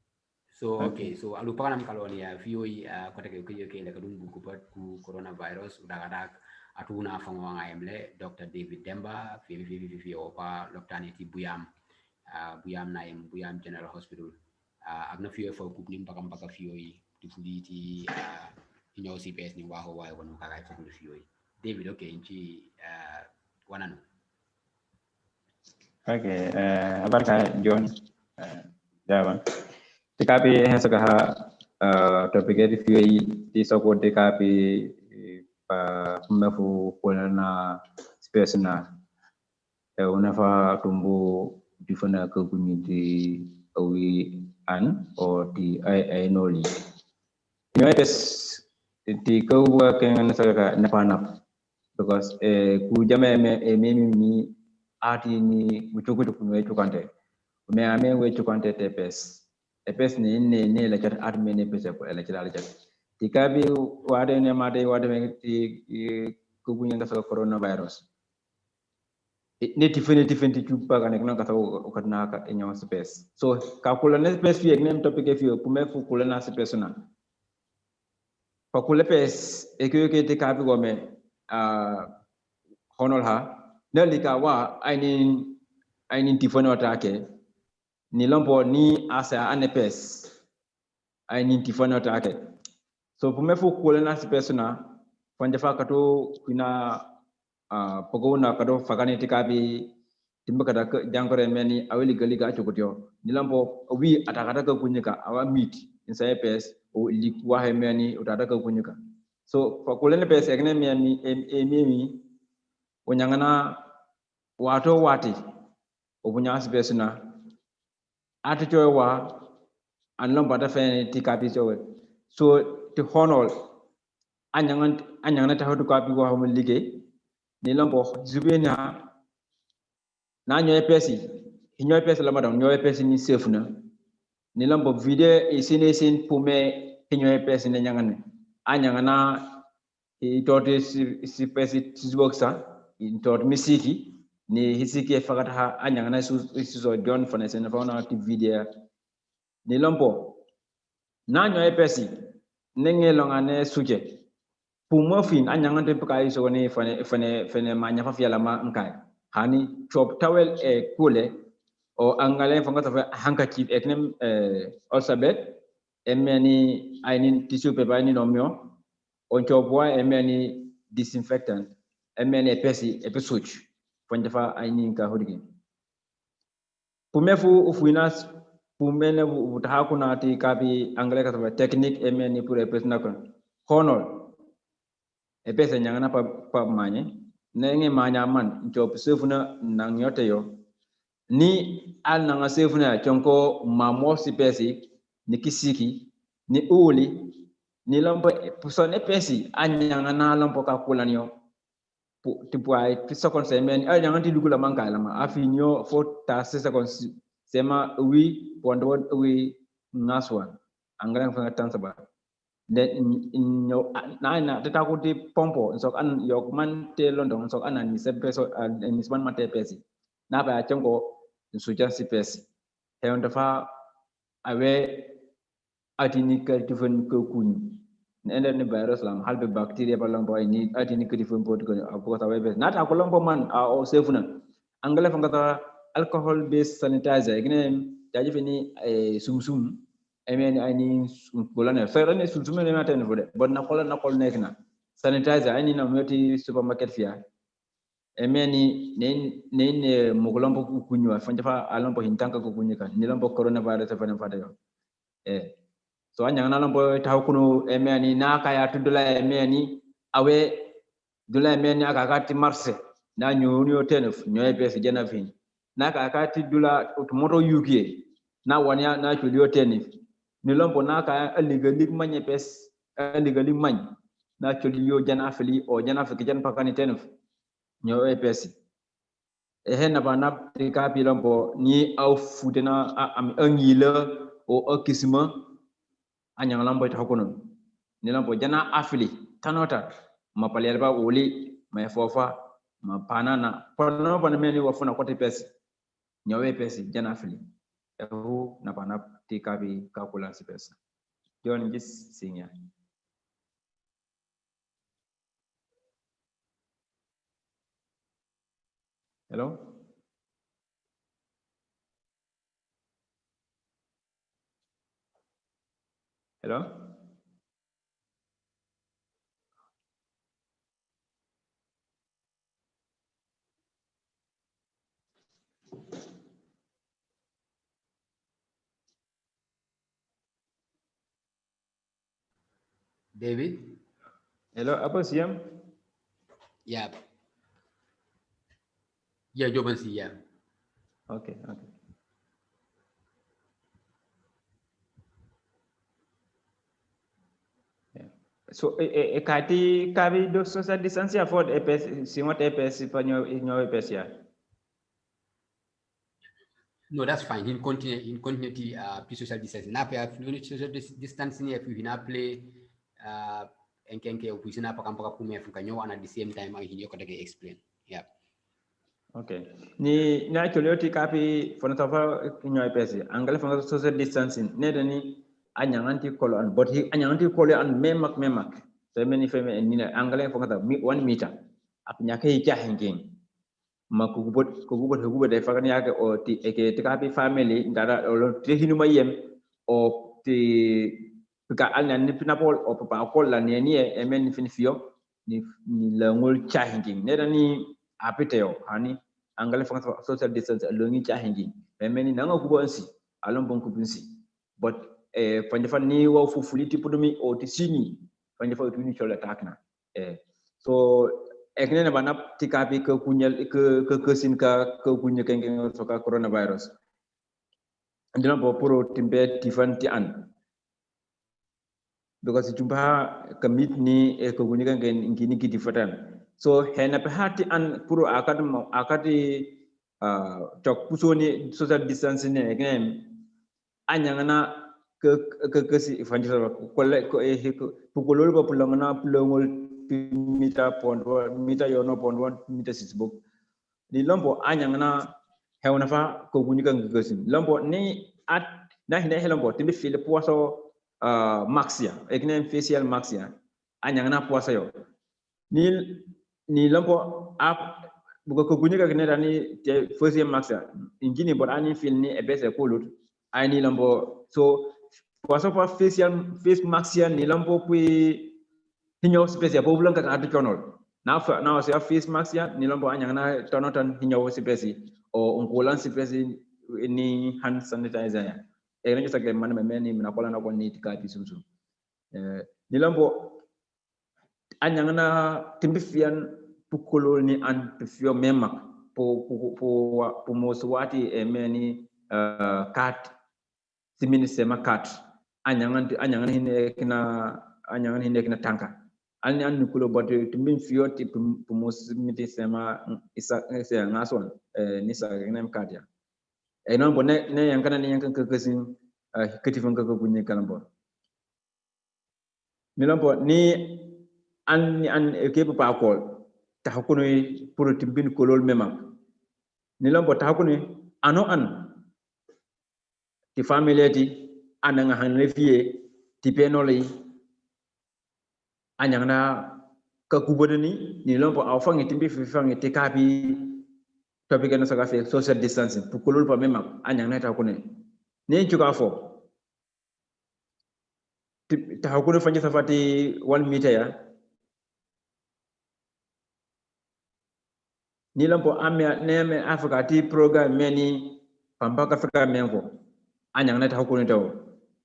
So okay, so alupa nam kaloni ya fioi kota ke la kadum buku pat ku coronavirus udah atuna fangwanga emle Dr. David Demba fi opa loktani ti buyam buyam General Hospital agna fioi fo ku nim pakam paka fioi ti fuli ti inyo CPS ni waho wa wonu kala fa fioi David okay inchi wanano. Okay, abarka John Java. Tikapi hensaka topike di fioi di soko tikapi pa mefu kolana space na unafa tumbu difana ke community awi an or di ai noli. Nyopes di ko working saka napanap because ku jame me ati ni muchukutu kunwe chukante me ame we chukante epes ni la chat art me ne pese ko la chat tikabi wade ne mate wade me ti ku bunya ka coronavirus ne tifenti chupa ka ne ka ko na ka enyo space so ka kula ne space fi ne topic fi ku me fu kula na space na fa kula pes e ke tikabi go me honor ha Nelika wa ainin tifoni watake ni lompo ni asa anepes ainin tifoni watake so pumefu kule na sipesuna fanje fakato kuna pogona kado fakani tikabi timbakata jankore meni aweli galiga chukutyo ni lompo wi atakataka kunyika awa meet inside pes o likuwa hemeni utataka kunyika so fakule ne pes ekne meni emimi onyangana wato wati obunya sibesuna aticho wa anlom bata fe tikapi chowe so to honor anyangana ta hodu kapi wa hum lige ni lombo zubena na nyoy pesi la madam nyoy pesi ni sefuna ni lombo video isine sin pume nyoy pesi ne anyangana itote si pesi tizboxa intot misiki ni hisiki fakata ha anyangana su John Fanesen fauna ti video ni lompo nanyo epesi nenge longane suje pumofin anyangana te paka so ni fane manya fa fiala ma nkai hani chop towel kule o angale fangata fa handkerchief eknem alphabet emeni ainin tissue paper ni nomyo on chop wa emeni disinfectant mn epesi episode fonjafa aini ka hodigi pumefu ufuinas pumene utahakuna ati kapi anglais ka technique mn pour epesna ko honol epese nyangana pa manye nenge manya man job sefuna nang yote yo ni al nanga sefuna chonko mamo sipesi ni kisiki ni uli ni lompo puson epesi anyanga na lompo ka kulanyo tipuai pisokon semen al nyanga ti dugula mankala ma afinyo fo ta sekon sema wi pondo wi ngaswa angran fa tansaba de nyo na tata ko ti pompo sok an yok man te london sok an ni sepeso ni sman mate pesi na ba chongo sujan si pesi he on dafa awe atini ka tifan ko kun ene ne virus lang halbe bacteria balang boy ni atini ka tifan pot ko abu ta we na ta ko lompo man o sefuna angale fa ngata alcohol based sanitizer igne jaji fini sumsum amen ani bolane so rene sumsum ne maten fode bon na kol nekna sanitizer ani na meti supermarket fia emeni ne mogolombo kunywa fanja fa alombo hintanka ko kunyika ni lombo coronavirus fa ne fada yo so anya na lombo ta kuno emeni na kaya tudula emeni awe dula emeni aka kati marse na nyonyo tenef nyoy pes jena fin na ka kati dula moto yukie na wanya na chudio tenef ni lombo na ka aligalig manye pes aligalig many na chudio jana fili o jana fiki jan pakani tenef nyoy pes na banap tika pilombo ni au futena am angila o akisma anyang lambo ta hokono ni lambo jana afili tanota mapalelba oli ma fofa ma panana pono bana meni wafuna kote pesi nyawe pesi jana afili ehu na banap tika bi kakula si pesa John gis sinya hello hello David? hello apa siam Yeah. Yeah, jawaban sih ya. okay so kati kabi do social distancing afford EPS si what EPS pa nyo EPS ya No, that's fine. In continuity, social distancing. Now, social distancing, if you not play, enkenke opposition apa kampa kume funkanyo and at the same time, I hear you explain. Yeah. Okay. Ni na actually kapi for natafa nyo EPS. Angale for social distancing. Ne dani anyanganti kolo an but anyanganti kolo an memak. So many feme ni angale for nata 1 meter. Apnyake ija hanging. Makugubot hugubot de fakani yake o ti eke tikapi family ndara o ti hinuma yem o ti pika alna ni pinapol o papa kol la ni emen finifio ni langol chahinging ne dani apiteo hani angale fa social distance longi chahinging emen nanga kubonsi alon bon kubinsi but fanjafa ni wa fufuliti pudumi o ti sini fanjafa tu ni chola takna so eknene banap tikapi ke kunyel ke sinka ke kunya kengeng soka coronavirus ndina bo puro timbe tifanti an because jumba kamit ni ke kunya kengeng ngini kiti fatan so hena pe hati an puro akati tok pusoni social distancing ne ngem anyangana ke si fanti kolle ko pukolol ba pulangana pulangol mita pondwa mita yono pondwa mita sisbuk ni lombo anyangna hewna fa ko gunika nggesin lombo ni at na hina helombo timbe fil poso maxia eknen facial maxia anyangna poso yo ni lombo ap bugo ko gunika ne dani te facial maxia ingini bor ani fil ni ebese kolut ani lombo so poso fa face maxia ni lombo puis hinyo spécial pour blanc ka adu chonol na se face mask ya ni lombo anyang na tonoton hinyo si pesi o unkulan si pesi ni hand sanitizer ya e nyo sa ke man me ni na kola na ko ni tika pi sumsum ni lombo anyang na timbifian pukolo ni an pifio memak po moswati e meni kat simini sema kat anyang hine kina tanka alni an nukulo bote timbin fioti pumos miti sema isa ngason nisa nem kadia e non bonne ne yankana ne yankan kakasin ketifon kaka bunye kalambo milambo ni an kebu pa kol ta hakuno pour timbin kolol memam ni lambo ta hakuno ano an ti family ananga han refie ti penoli anyangna ka kubodani ni lompo aw fangi timbi fi fangi te kapi topic no saka fe social distancing pour kolol pa memam anyangna ta ko ne ni juga fo ta ko fangi safati 1 meter ya ni lompo amya neme africa ti program meni pambaka africa mengo anyangna ta ko ne taw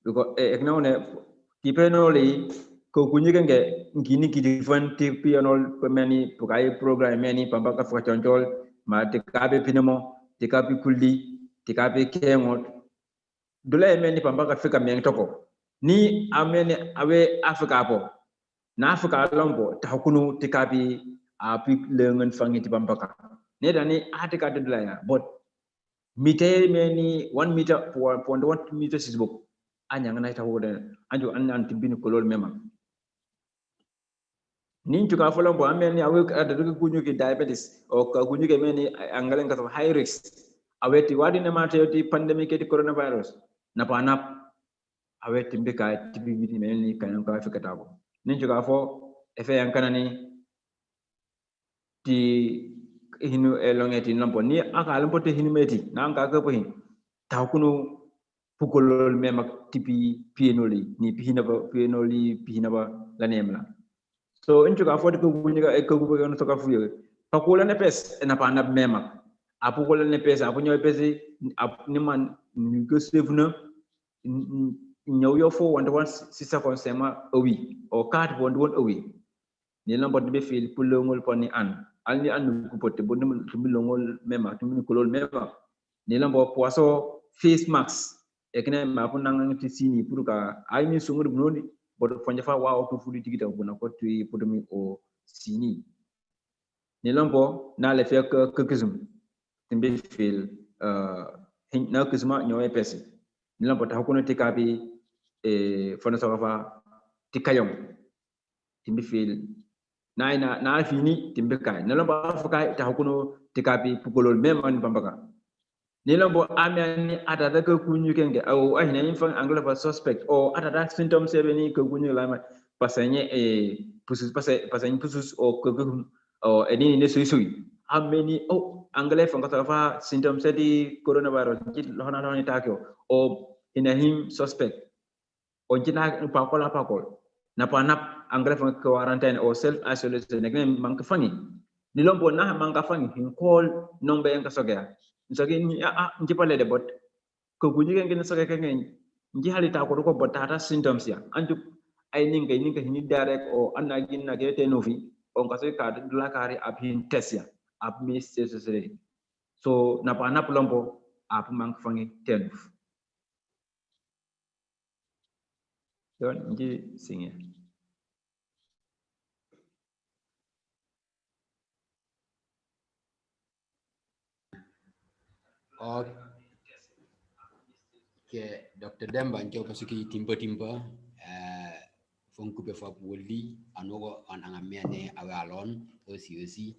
because ekna ne ti penoli ko kunyigenge ngini kidifan ti pianol meni pukai program meni pambaka fa chonjol ma te kabe pinamo te kabe kulli te kabe kengot dula meni pambaka fika meng toko ni ameni awe afrika po na afrika lombo ta kunu te kabe api lengen fangi ti pambaka ne dani atika de dula ya but mite meni 1 meter for 1 meter sisbuk anyang na ta hoda anjo an tibini kolol mema nin juga follow bo ameni awe ada kunyu ki diabetes o ka kunyu ke meni angalen ka high risk aweti wadi ne mate yoti pandemic ke coronavirus na panap aweti mbika tibi meni kan ka afika tabo nin juga fo efe yankana ni ti hinu elongeti nampo ni aka lampo te hinu meti na anga ka pohin ta kunu pukolol memak tipi pienoli ni pihina ba la nemla so in juga fodi ko bunyiga e ko bugo no soka fuyo pakula ne pes na pa na mema apu ko ne pes apu nyoy pes ni man ni go sevna nyaw yo fo wanda wan sisa kon sema owi o kat won won owi ni lambo be fil pulongol poni an alni an ko potte bo dum longol mema tum ko lol mema ni lambo poaso face mask e kene ma pu nang ti sini pour ka ay mi sungur bunoni bodo fonja fa wa ko fudi tigita buna ko tuy podomi o sini ni lampo na le fe ke kizum timbe fil na kizuma nyoy pesi ni lampo ta ko no tikabi fona so fa tikayom timbe fil na fini timbe kai ni lampo afuka ta ko no tikabi pugolol mem an bambaka ni lambo amiani atata ko kunyu kenge au ahina infan anglo pa suspect o atata symptoms sebeni ko kunyu lama pasanye pusus pasanye pusus o ko o enini ne suisui ameni o angle fan ka fa symptoms di coronavirus jit lona lona takyo o ina him suspect o jina pa ko na pa nap angle fan quarantine o self isolation ne man ka fangi ni lombo na man ka fangi hin call nombe en ka sogea nsage ni nji pale de bot ko gunyi ngen sage kengen nji halita ko ko botata symptoms ya anju ay ninga hini direct o anagin na gete novi on ka se ka dula kari abhin tesia ab mi sesere so na pa na plombo ap mang fangi ten don nji singe Okay, Dr. Demba njo pasuki timba fonku be fa woli anogo an angamene awalon osi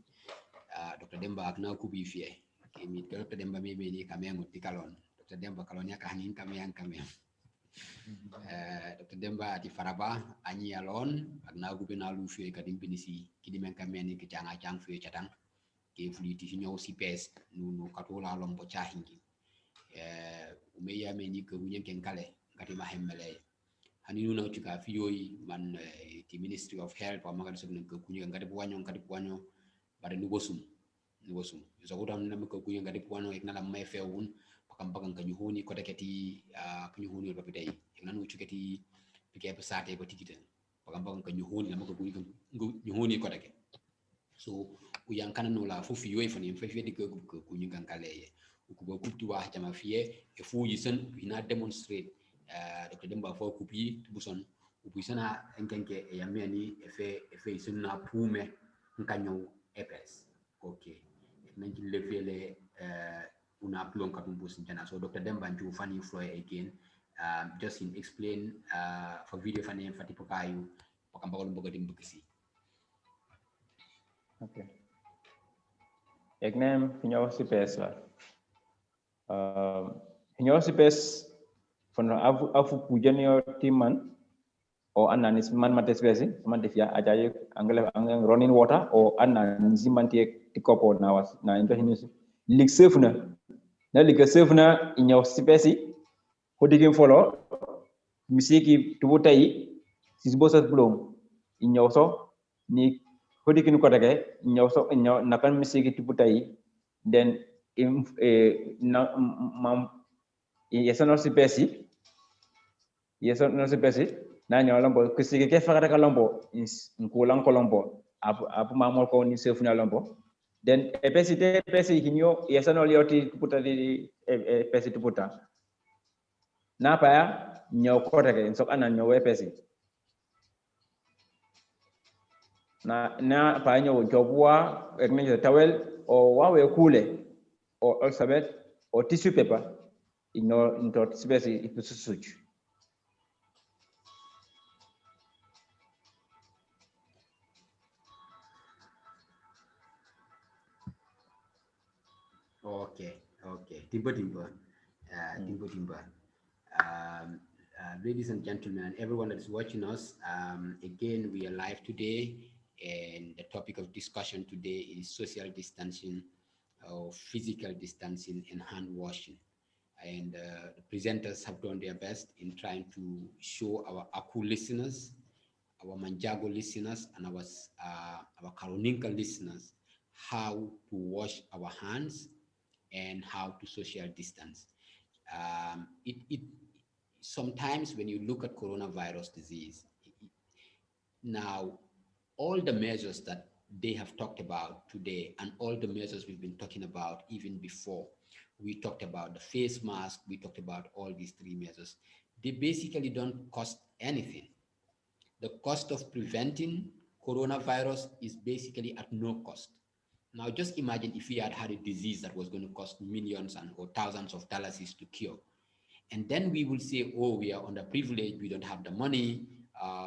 Dr. Demba akna kubi fie kimi Dr. Demba mebe ni kamengo tikalon Dr. Demba kalonya kanin kamyang Dr. Demba di faraba anyi alon akna kubi na lu fie kadim binisi kidimen kamene ki janga jang fie chatang ke fuliti nyo si pes nu katola lombo chahingi umeya meni ko bunyen ken kale ngati mahemmele hani nuna utika fiyoyi man the Ministry of Health wa magana sabna ko kunya ngade puanyo bare ni wosum so ko tam nam ko kunya ngade puanyo ek nala may fewun pakam pakam kan yuhuni ko takati punyuhuni ba bidai nan utikati pike pesate ko tikita pakam pakam kan yuhuni nam ko kunya yuhuni ko take so uyang kana no la fu fiyoyi fani fa fiye ko kunya kan kaleye ko ba kupti wa jama fiye e fu yisen ina demonstrate Dr. Demba fo kupi buson ubisana enkenke e yameni efe isuna pume nkanyo epes okay nanki lefele una plon katum bus jana so Dr. Demba nju fani floy again just in explain for video fani fati pokayu pakambagol mbogadi mbukisi okay eknem finyo sipes la finyo sipes fono afu pujanyo timan o ananis man mate spesi man defia ajaye angle running water o ananis man tie tikopo na was na into hinis lig sefuna na liga sefuna inyo spesi hodikin follow misiki tubutai sisbosat blom inyo so ni hodikin ko dage inyo so inyo nakan misiki tubutai then na mam yesano spesi na nyolombo kusiki ke fakata kalombo nkulan kolombo apu mamol ko ni sefuna lombo then pesi hinyo yesano lioti tuputa di pesi tuputa na pa nyo kotake sok ana nyo pesi na pa nyo jobwa ekne tawel o wawe kule o alphabet o tissue paper into spesi ipususuch. Okay. Timba. Ladies and gentlemen, and everyone that is watching us, again, we are live today, and the topic of discussion today is social distancing, or physical distancing, and hand washing. And the presenters have done their best in trying to show our Aku listeners, our Manjago listeners, and our Karoninka listeners how to wash our hands and how to social distance. It sometimes when you look at coronavirus disease, now all the measures that they have talked about today and all the measures we've been talking about even before, we talked about the face mask, we talked about all these three measures, they basically don't cost anything. The cost of preventing coronavirus is basically at no cost. Now, just imagine if we had a disease that was going to cost millions or thousands of dollars to cure. And then we will say, oh, we are underprivileged, we don't have the money.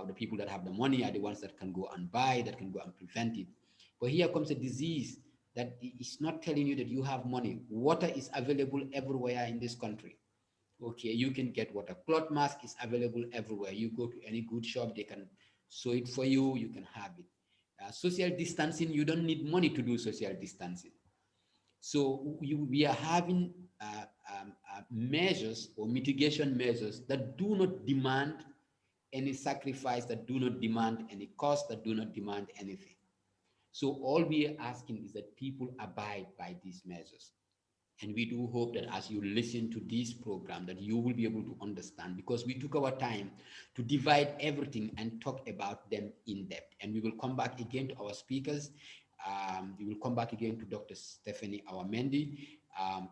The people that have the money are the ones that can go and buy, that can go and prevent it. But here comes a disease that is not telling you that you have money. Water is available everywhere in this country. Okay, you can get water. Cloth mask is available everywhere. You go to any good shop, they can sew it for you, you can have it. Social distancing, you don't need money to do social distancing. So we are having measures or mitigation measures that do not demand any sacrifice, that do not demand any cost, that do not demand anything. So all we are asking is that people abide by these measures. And we do hope that as you listen to this program, that you will be able to understand, because we took our time to divide everything and talk about them in depth. And we will come back again to our speakers. We will come back again to Dr. Stephanie Awamendi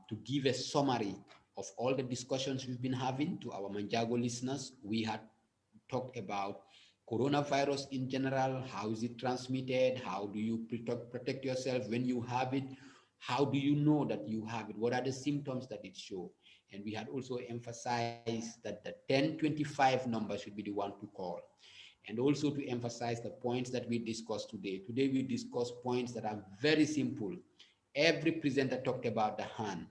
to give a summary of all the discussions we've been having. To our Manjago listeners, we had talked about coronavirus in general. How is it transmitted? How do you protect yourself when you have it? How do you know that you have it? What are the symptoms that it shows? And we had also emphasized that the 1025 number should be the one to call. And also to emphasize the points that we discussed today. Today we discussed points that are very simple. Every presenter talked about the hand.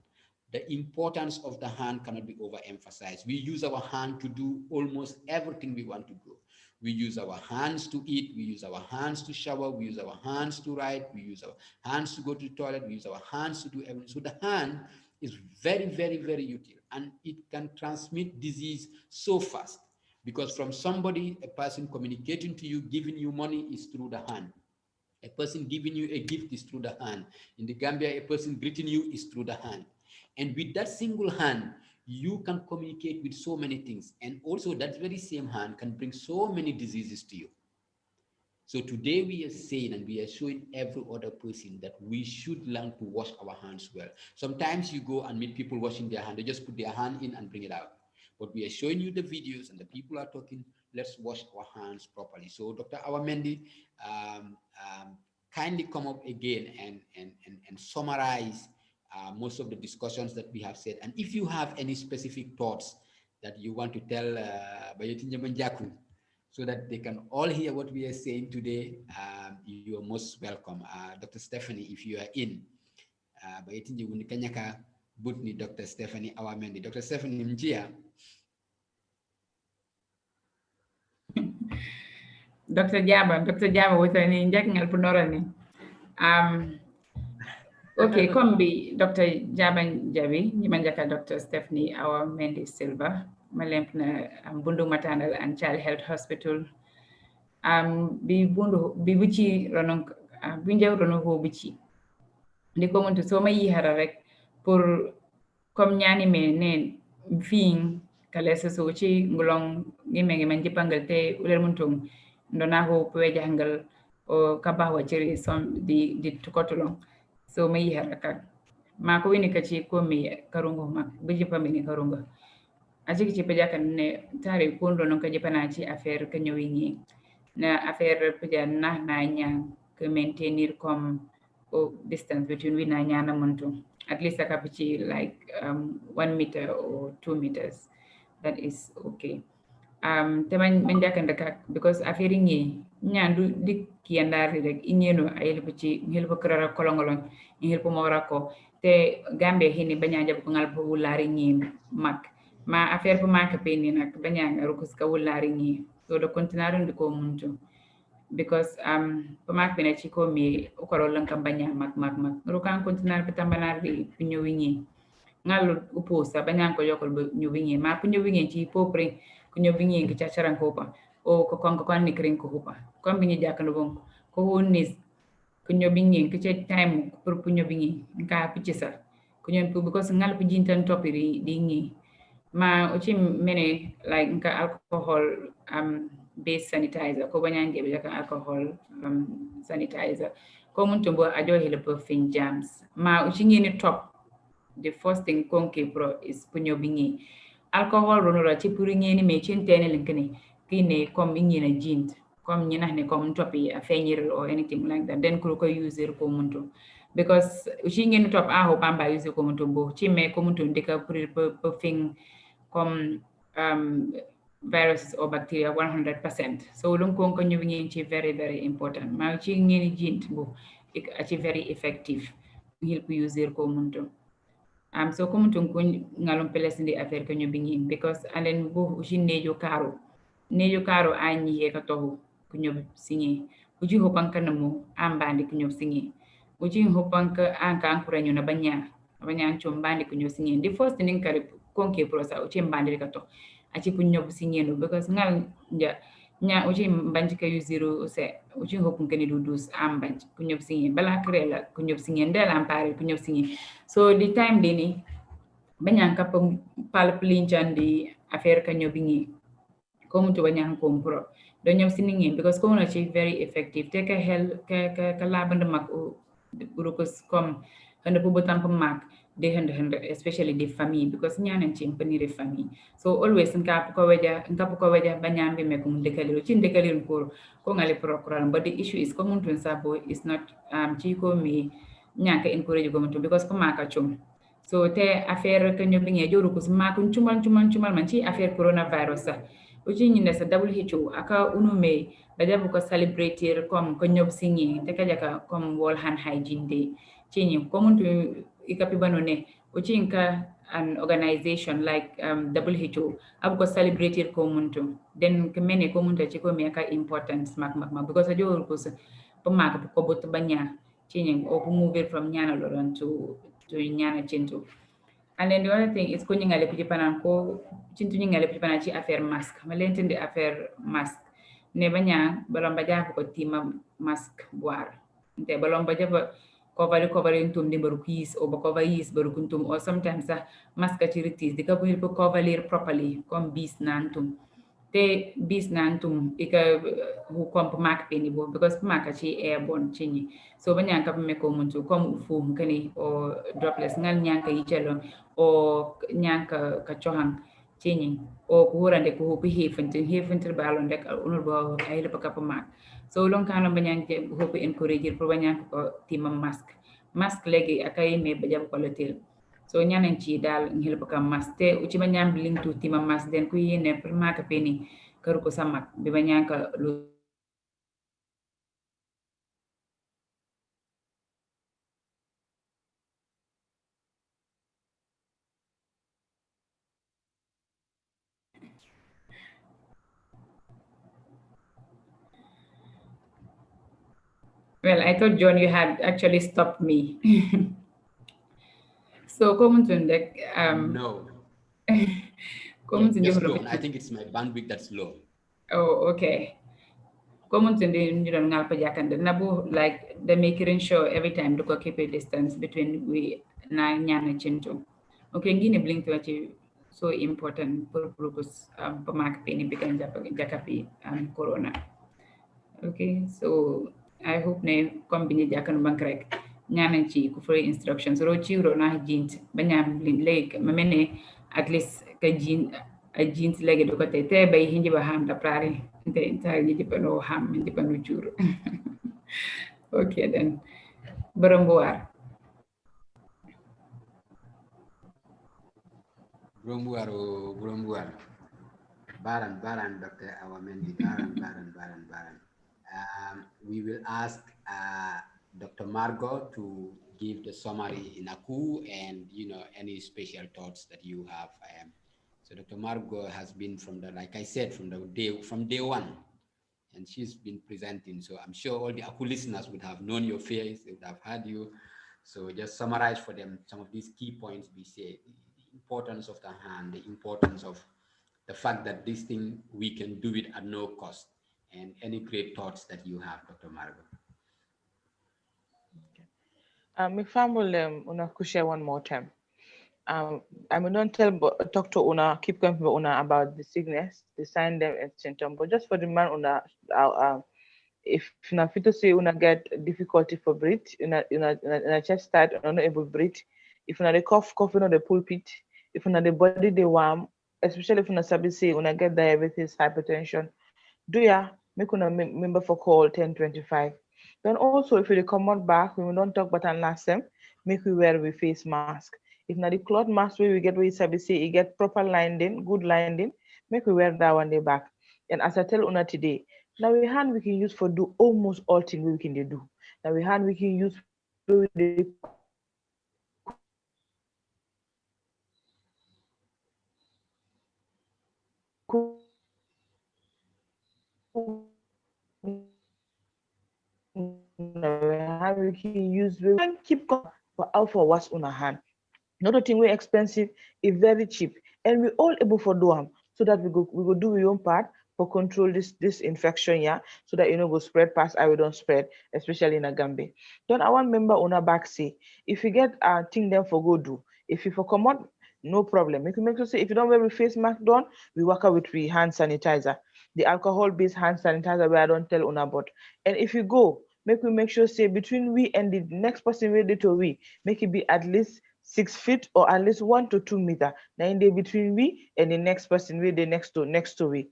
The importance of the hand cannot be overemphasized. We use our hand to do almost everything we want to do. We use our hands to eat, we use our hands to shower, we use our hands to write, we use our hands to go to the toilet, we use our hands to do everything. So the hand is very, very, very useful, and it can transmit disease so fast. Because from somebody, a person communicating to you, giving you money is through the hand. A person giving you a gift is through the hand. In the Gambia, a person greeting you is through the hand. And with that single hand, you can communicate with so many things. And also that very same hand can bring so many diseases to you. So today we are saying, and we are showing every other person that we should learn to wash our hands well. Sometimes you go and meet people washing their hand, they just put their hand in and bring it out. But we are showing you the videos and the people are talking, let's wash our hands properly. So Dr. Awamendi, kindly come up again and summarize most of the discussions that we have said. And if you have any specific thoughts that you want to tell Bayotinja Manjaku, so that they can all hear what we are saying today, you are most welcome. Dr. Stephanie, if you are in, Bayotinja Wunikanyaka Butni, Dr. Stephanie Awamendi. Dr. Stephanie Mjia. Dr. Jaba wutani njakingal punorani. Okay, kombi Dr. Jaba Jabi, Nimanjaka Dr. Stephanie Awamendi Silva, malempna Bundu Maternal and Child Health Hospital. Bi bundu bi buci ronon binjaw rono ho buci. Ndi ko monto so mayi hara rek pour comme ñani me nen fin kala so ci ngulong ngime man jipangal te uler muntum ndona ho pwe jangal o kabawa ciri som di tukotulong so mayi hara ka ma ko wini kaci ko mi karungo ma biji pamini karungo aci ci pejakan ne tare ko ndo non ka jipana ci affaire ka ñowingi na affaire pejan na nyang que maintenir comme distance between we na nyana muntu at least a capichi like 1 meter or 2 meters. That is okay. Teman menjakan dekat because affaire ngi nyandu dik kiandari rek inyeno ayel pichi ngel pokrara kolongolong ngel pomora ko te gambe hini banya jab ko ngal po wulari ngi mak ma affaire po mak pe ni nak banya rukus ka wulari ngi so do continuaron ko muntu because pamak bina chiko mi ukoro lang kambanya mak rukan continuar petambanar di punyo wingi ngal uposa banyan ko yokol nyu wingi ma punyo wingi chi popre kunyo wingi ke chacharan ko pa o ko kon ni kring ko pa kon bingi jakano bon ko wonis kunyo wingi ke che time pour punyo wingi nka pichisa kunyo pu because ngal pu jintan topiri di ngi ma uchi mene like nka alcohol based sanitizer ko banyange be jaka alcohol sanitizer ko mun tumbo ajo hele per fin jams ma uchi ngini top the first thing konke pro is punyo bingi alcohol rono la ci puri ngini me chintene linkini kine kom ngina jint kom nyina ne kom topi a fenyir or anything like that then ko user ko munto because uchi ngini top a ho pamba use ko munto bo ci me ko munto ndika puri per fin kom viruses or bacteria 100%. So long kon ko nyuwi very important. Ma ci ngeni jint bo it's very effective. Help user ko munto. So ko munto ko ngalon pelesindi affaire ko nyuwi because alen bo uji nejo karo anyi he ka to ko nyuwi singi. Uji hopanka namo ambandi ko nyuwi singi. Uji hopanka anka ankura nyuna banya chombandi ko nyuwi singi. The first thing kare konke prosa uji mbandi ka to. Aci punyo singeno because ngal nya uji mbanjika yu0 se uji hopun keni dudus ambanj punyo singe bala krela punyo singe ndela ampare punyo singe so the time deni banyan ka pal plinjan di affaire kanyo bingi ko mutu banyan ko mpro do nyam sininge because ko na ci very effective te ka hel ka laband mak urukos comme hande po botam mak de hande especially the family because nyanan ci mpanire family so always nka ko waja banyan be mekum dekaliro cin dekaliro ko ngali procural but the issue is ko muntu sabo is not ci ko mi nyaka encourage go muntu because ko maka chum so te affaire ka nyobi nge joru ko ma kun chumal man ci affaire coronavirus sa uji nyinde sa WHO aka unume bajabu ko celebrater comme ko nyob singi te kajaka comme World Hand Hygiene Day cini ko muntu ikapi banone uchinka an organization like WHO abu ko celebrate ko muntu then kemene ko muntu chiko meka importance mak because ajo ko pemaka ko bot banya cini o move from nyana loron to nyana chinto And then the other thing is ko nyingale pijipanan ko cintu nyingale pijipanan ci affaire masque malentende affaire masque ne banya balom baja ko tima masque boire nte balom baja ba cover intum di baru kis o ba cover is baru kuntum or sometimes masque chiritis di ka bu cover properly comme bis nantum te bis nantum ika hu kom mak peni bo because mak chi airborne chini so banya ka me ko muntu kom fu kani o droplets ngal nyanka yichelo o nyanka ka chohang chini o ko horande ko hu hefentir balon dek unul bo ay le ka mak so lon kana banya ke hu ko encourage pour banya ko tima mask legi akay me bajab ko letel so nyanen ci dal ngel baka maste uci ba nyam link tu tima mas den ku yene prima ka peni karu ko samak be ba nyanka lu well I thought John you had actually stopped me so come to No. come to Just go on. I think it's my bandwidth that's low. oh okay common to the ngal pa jakande nabu like the making sure every time to keep a distance between we na nyana chinto okay ngine blink to achi so important for purpose pamak peni bikan jakapi corona okay so I hope ne kombini jakan bankrek nyana chi ku for instructions ro chi ro na jint banyam blink mamene at least ka jin a jeans lege do kote te bay hinji ba ham da prare te ta ji pa no ham ji pa no juro okay then barangwar Brombuar. Baran, Dr. Awamendi, Baran. We will ask Dr. Margot to give the summary in Aku and, any special thoughts that you have. So Dr. Margot has been like I said, from day one, and she's been presenting. So I'm sure all the Aku listeners would have known your face, they would have heard you. So just summarize for them some of these key points we say, the importance of the hand, the importance of the fact that this thing, we can do it at no cost, and any great thoughts that you have, Dr. Margot. My family, una could share one more time. I mean, don't talk to una, keep going to una about the sickness, the sign them and symptom, but just for the man una, if na fit to say una get difficulty for breathe, una chest tight, una not able to breathe. If una the cough, on the pulpit. If una the body they warm, especially if una sabi say una get diabetes, hypertension, do ya make una member for call 1025. Then also if you come out back, we don't talk about last time, make we wear we face mask. If na the cloth mask we get we sabi say it get proper lining, good lining, make we wear that one day back. And as I tell una today, now we hand we can use for do almost all things we can do. Now we hand we can use for the hand we can use we can keep for out for what's on our hand. Not a thing we expensive, it's very cheap, and we all able for do them so that we go do your own part for control this infection, yeah, so that go spread past I don't spread, especially in a Gambia. Don't I want member on a back say if you get a thing then for go do. If you for come out, no problem. You can make sure say if you don't wear a face mask done, we work out with we hand sanitizer, the alcohol-based hand sanitizer where I don't tell on about. And if you go, make sure say between we and the next person ready to we, make it be at least 6 feet or at least 1 to 2 meter. Now in there between we and the next person we the next to we.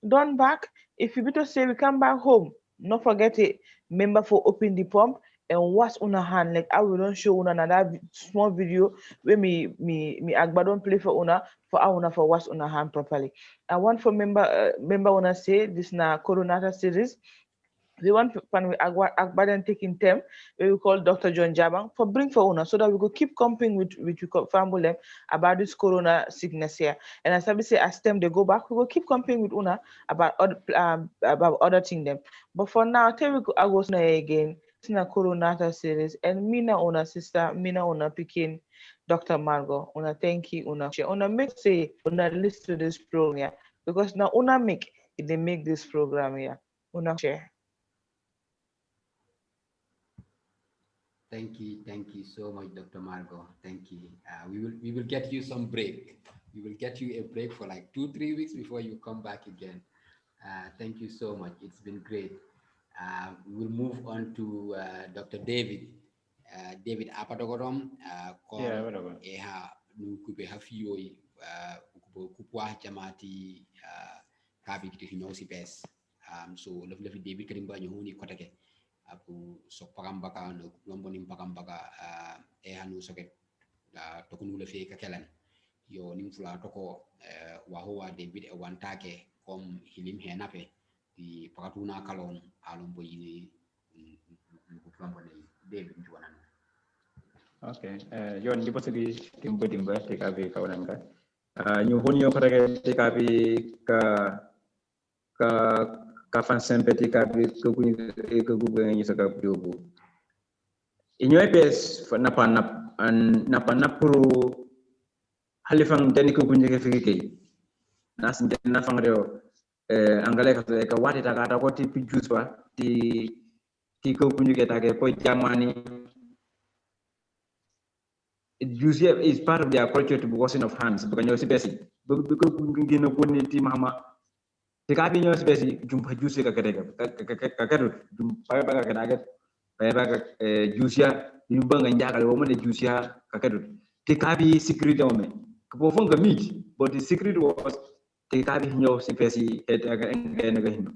Done back. If you better say we come back home, not forget it. Remember for open the pump and wash on a hand. Like I will not show on another small video where me Agba don't play for una for wash on a hand properly. I want for member wanna say this na Coronata series. We want pan with Agbadan taking them, we will call Dr. John Jabang for bring for una so that we could keep comping with you family about this corona sickness here. And as I say, as them they go back, we will keep comping with una about other thing them. But for now, tell we I go again. na Coronata series and mina una sister, mina una pikin, Dr. Margot, una thank you, una make say una listen to this program, yeah, because now una make they make this program, yeah, una share. Thank you so much, Dr. Margot. Thank you. We will get you some break. We will get you a break for like 2-3 weeks before you come back again. Thank you so much. It's been great. We will move on to Dr. David. David Apadogorom, Yeah, whatever. Eha Nukupe Hafioi, Kupwa Jamati, Kabi Kinosi Pes. So lovely David Karimba Yuhuni Kotake. Aku sok pakambaka no lomboni pakambaka hanu soket tokunule fe kakelan yo nimfula toko wahowa David e wantake kom hilim henape di pakatuna kalon alombo yini kutuambone David juanan. Okay, yon di posisi timba TKP Karoninka. Nyuhun yo pada TKP ka fan sempe TKP ke gugu yang saka diobu. Inyo EPS napa puru halifang dani ko kunje ke fiki. Nas na fang reo angale ka wati taka ko ti pijuswa ti ko kunje ke take ko jamani. Juice is part of their culture to be washing of hands. Bukan yo sipesi. Bukan gino pun ti mama. Tikapi nyo spesi jumpa juice kakadu jumpa kakadaget paya juice ya jumpa nganja kalau mana juice ya kakadu tikapi secret ome kepofong ke meat but the secret was tikapi nyo spesi hindu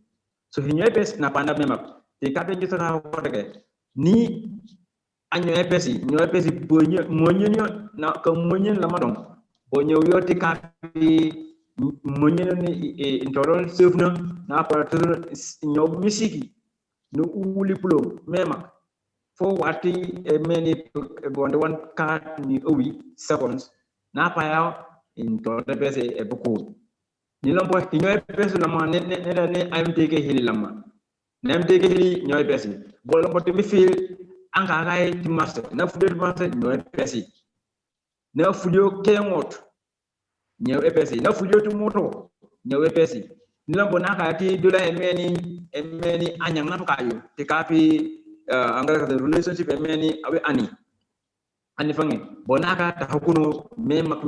so hinyo epes na panda memak tikapi nyo sana kodake ni anyo epesi monyo na kemonyo lamadong bonyo yo tikapi monyo ni intolerant sufna na aparatur nyob misiki no uli pulo mema for wati many one card ni owi seconds na paya intolerant pese ebuku ni lompo nyoy pese na ma ne amteke hili lama na amteke hili nyoy pese bolo mbote mi feel anga gai ti master na fude master nyoy pese na fudio kengot nyew EPC na fujo tu moto nyew EPC nilambo naka ati dola emeni anyang na kayo te kapi angala ka relationship emeni awe ani fangi bonaka ta hakuno memak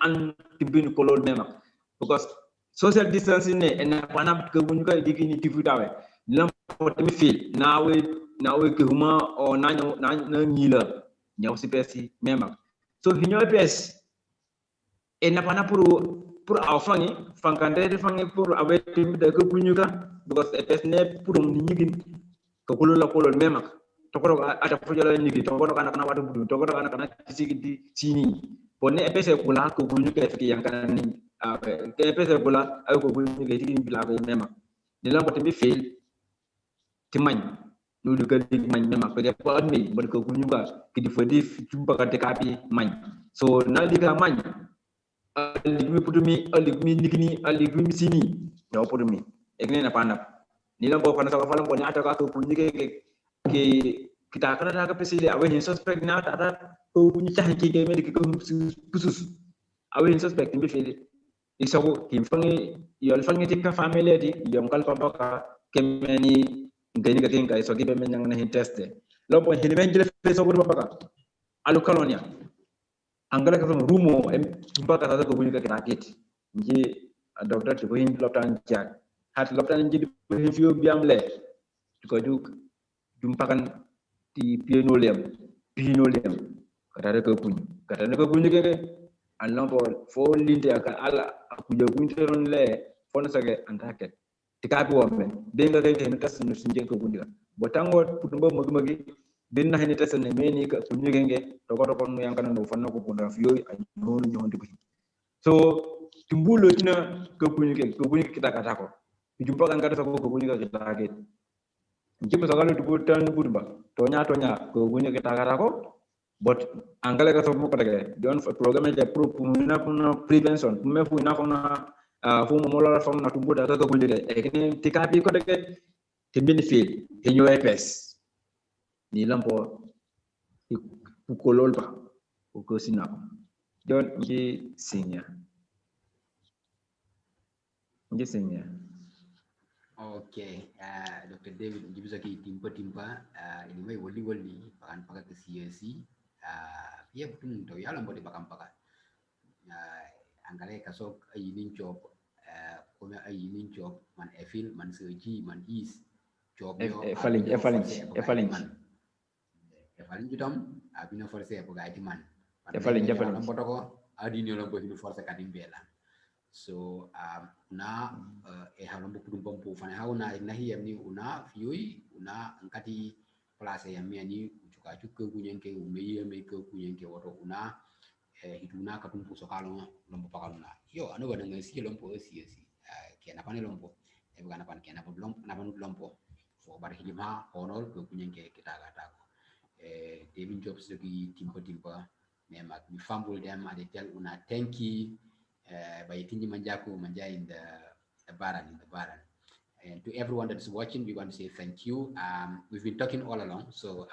an tibin kolol memak because social distancing ne en panam ke bunyuka digini tifutawe nilambo temi feel nawe ke huma o na nyila nyew EPC memak so hinyo EPS napana pour afangi fankande fangi pour awe tim de ko bunyuka because EPS ne pour nyigin ko kululo memak to ko ata fujala nyigi to ko kana wadu budu to ko kana sigidi sini bonne EPS kula ko bunyuka fiki yankana ni EPS kula ay ko bunyuka tigi bila ko memak ni la bote mi fail timany lulu ga dig man memak ko de ko admi bod ko bunyuka kidi fodi tumba ka te kapi man so na diga man aligmi putumi aligmi nikini aligmi sini no putumi egne na panap nila bo kana sa falam bo nyata ka ko punyi ke kita kana ka pesile awe hin suspect na ta ko punyi tahi ke medic ko pusus awe hin suspect mbi fele isago himfangi yol fangi tikka family di yom kal papa ka kemeni ngeni ka tinga iso gibe men na hin teste lo bo hin men jele fe so ko papa ka alu kalonia angala ka rumo mpaka sasa ko bunyuka kinakiti nji doctor to hin loptan jak hat loptan nji hin fiyo biamle ko juk jumpakan ti pinolem kata ko bunyu ke alon bol fo linte aka ala akuja bunteron le fon sage antake tikapi wambe benga ke hin tas no sinje ko bunyu botango putumba magmagi bin na hin tas ne meni ka bunyu genge to no yankana no fanna ko punda fiyo no nyondi ko so timbulo tina ko bunyu kita kata ko jumpa kan kata ko bunyu kita ke jipo sagalo to tan budba tonya ko bunyu kita kata ko but angale ka so mo kata don program de pro na prevention me fu na fona fu mo mola fona tumbuda ko bunyu de e tikapi ko de timbini fil hinyo EPS ni lampo pukolol pa ukosina don ngi sinya Okay, Dr. David, give us a timpa, ini may wali, pakan pakai ke CSC, ya betul tu, ya lambat di pakan pakai. Angkare kasok ayinin job, kome ayinin job, man efil, man seji, man is, job yo, efalin jutam, abino forse apa gaji man. efalin Lambat aku, adini lambat ini forse kadim bela. So una halombo kudum po fana hauna nahi yamni una fioi una angkati place yamni ani ucuka cuka kunyenke umeye meke kunyenke woro una hiduna katumpu sokalo lombo pakaluna yo anu wana ngasi lompo si kena pane lompo bukan apa kena lompo napan lompo fo bar hilima honor ke kunyenke kita gata ko David Jobs lagi timpa memang mi fambul dem ade tel una tanki by Tinji Manjago Manja in the Baran. And to everyone that's watching, we want to say thank you. We've been talking all along, so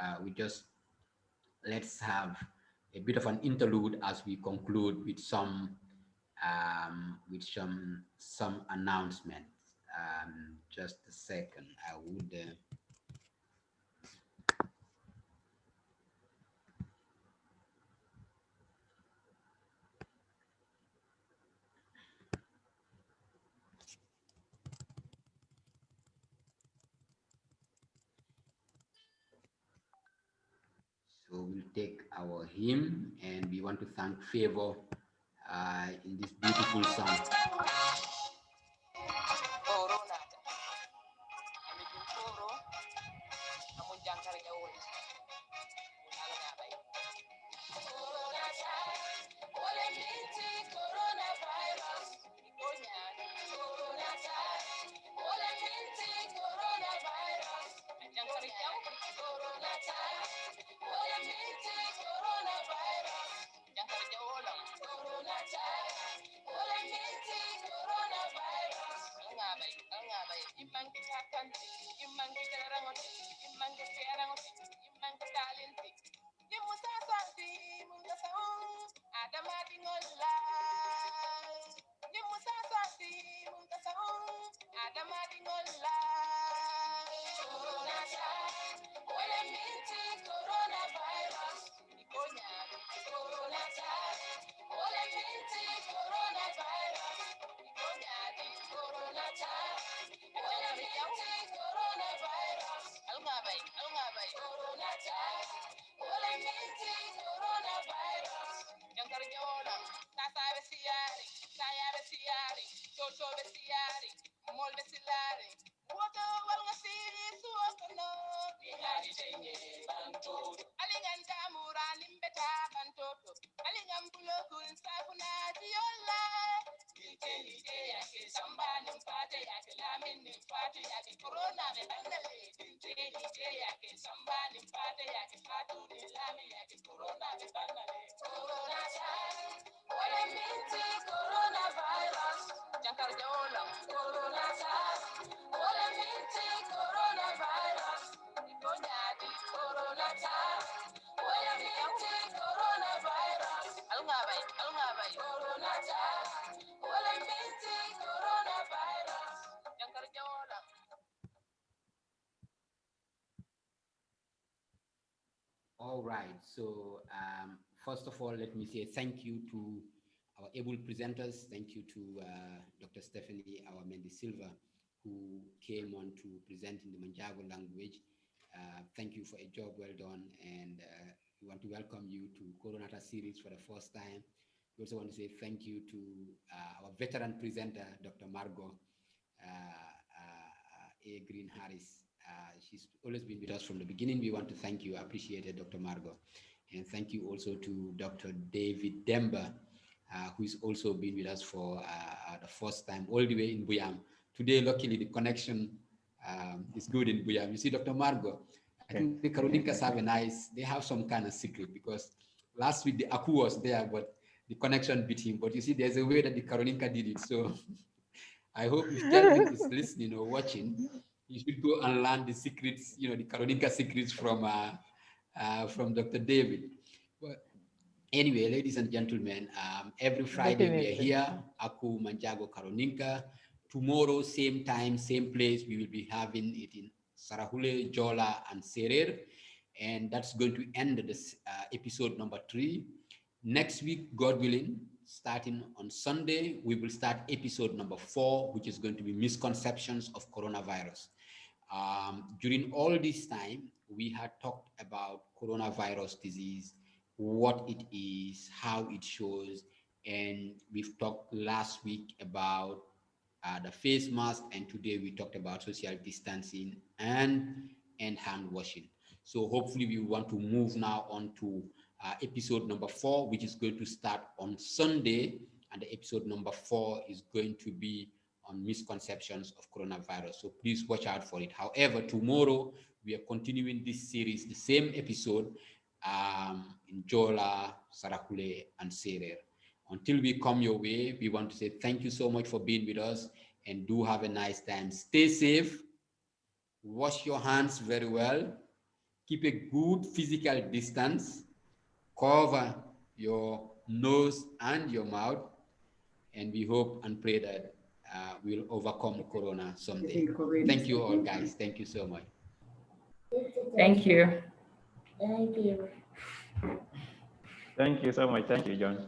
let's have a bit of an interlude as we conclude with some announcements. Just a second, I would. So we'll take our hymn and we want to thank Favor in this beautiful song. All right. So first of all, let me say thank you to our able presenters. Thank you to Dr. Stephanie, our Mendy Silva, who came on to present in the Manjago language. Thank you for a job well done. And we want to welcome you to Coronata series for the first time. We also want to say thank you to our veteran presenter, Dr. Margot A. Green Harris. She's always been with us from the beginning. We want to thank you, appreciate it, Dr. Margot. And thank you also to Dr. David Demba, who's also been with us for the first time, all the way in Buyam. Today, luckily, the connection is good in Buyam. You see, Dr. Margot, I think the Karoninkas have they have some kind of secret, because last week the Aku was there, but the connection beat him. But you see, there's a way that the Karoninka did it. So I hope if Kelvin is listening or watching, You should go and learn the secrets, the Karoninka secrets from Dr. David. But anyway, ladies and gentlemen, every Friday we are Definitely. here, Aku, Manjago, Karoninka. Tomorrow, same time, same place, we will be having it in Sarahule, Jola, and Serer. And that's going to end this episode number 3. Next week, God willing, starting on Sunday, we will start episode number 4, which is going to be misconceptions of coronavirus. During all this time, we had talked about coronavirus disease, what it is, how it shows, and we've talked last week about the face mask, and today we talked about social distancing and hand washing. So hopefully we want to move now on to episode number 4, which is going to start on Sunday, and the episode number 4 is going to be on misconceptions of coronavirus. So please watch out for it. However, tomorrow we are continuing this series, the same episode in Jola, Sarakule, and Serer. Until we come your way, we want to say thank you so much for being with us, and do have a nice time. Stay safe, wash your hands very well, keep a good physical distance, cover your nose and your mouth, and we hope and pray that we'll overcome Corona someday. Thank you all, guys. Thank you so much. Thank you. Thank you so much. Thank you, John.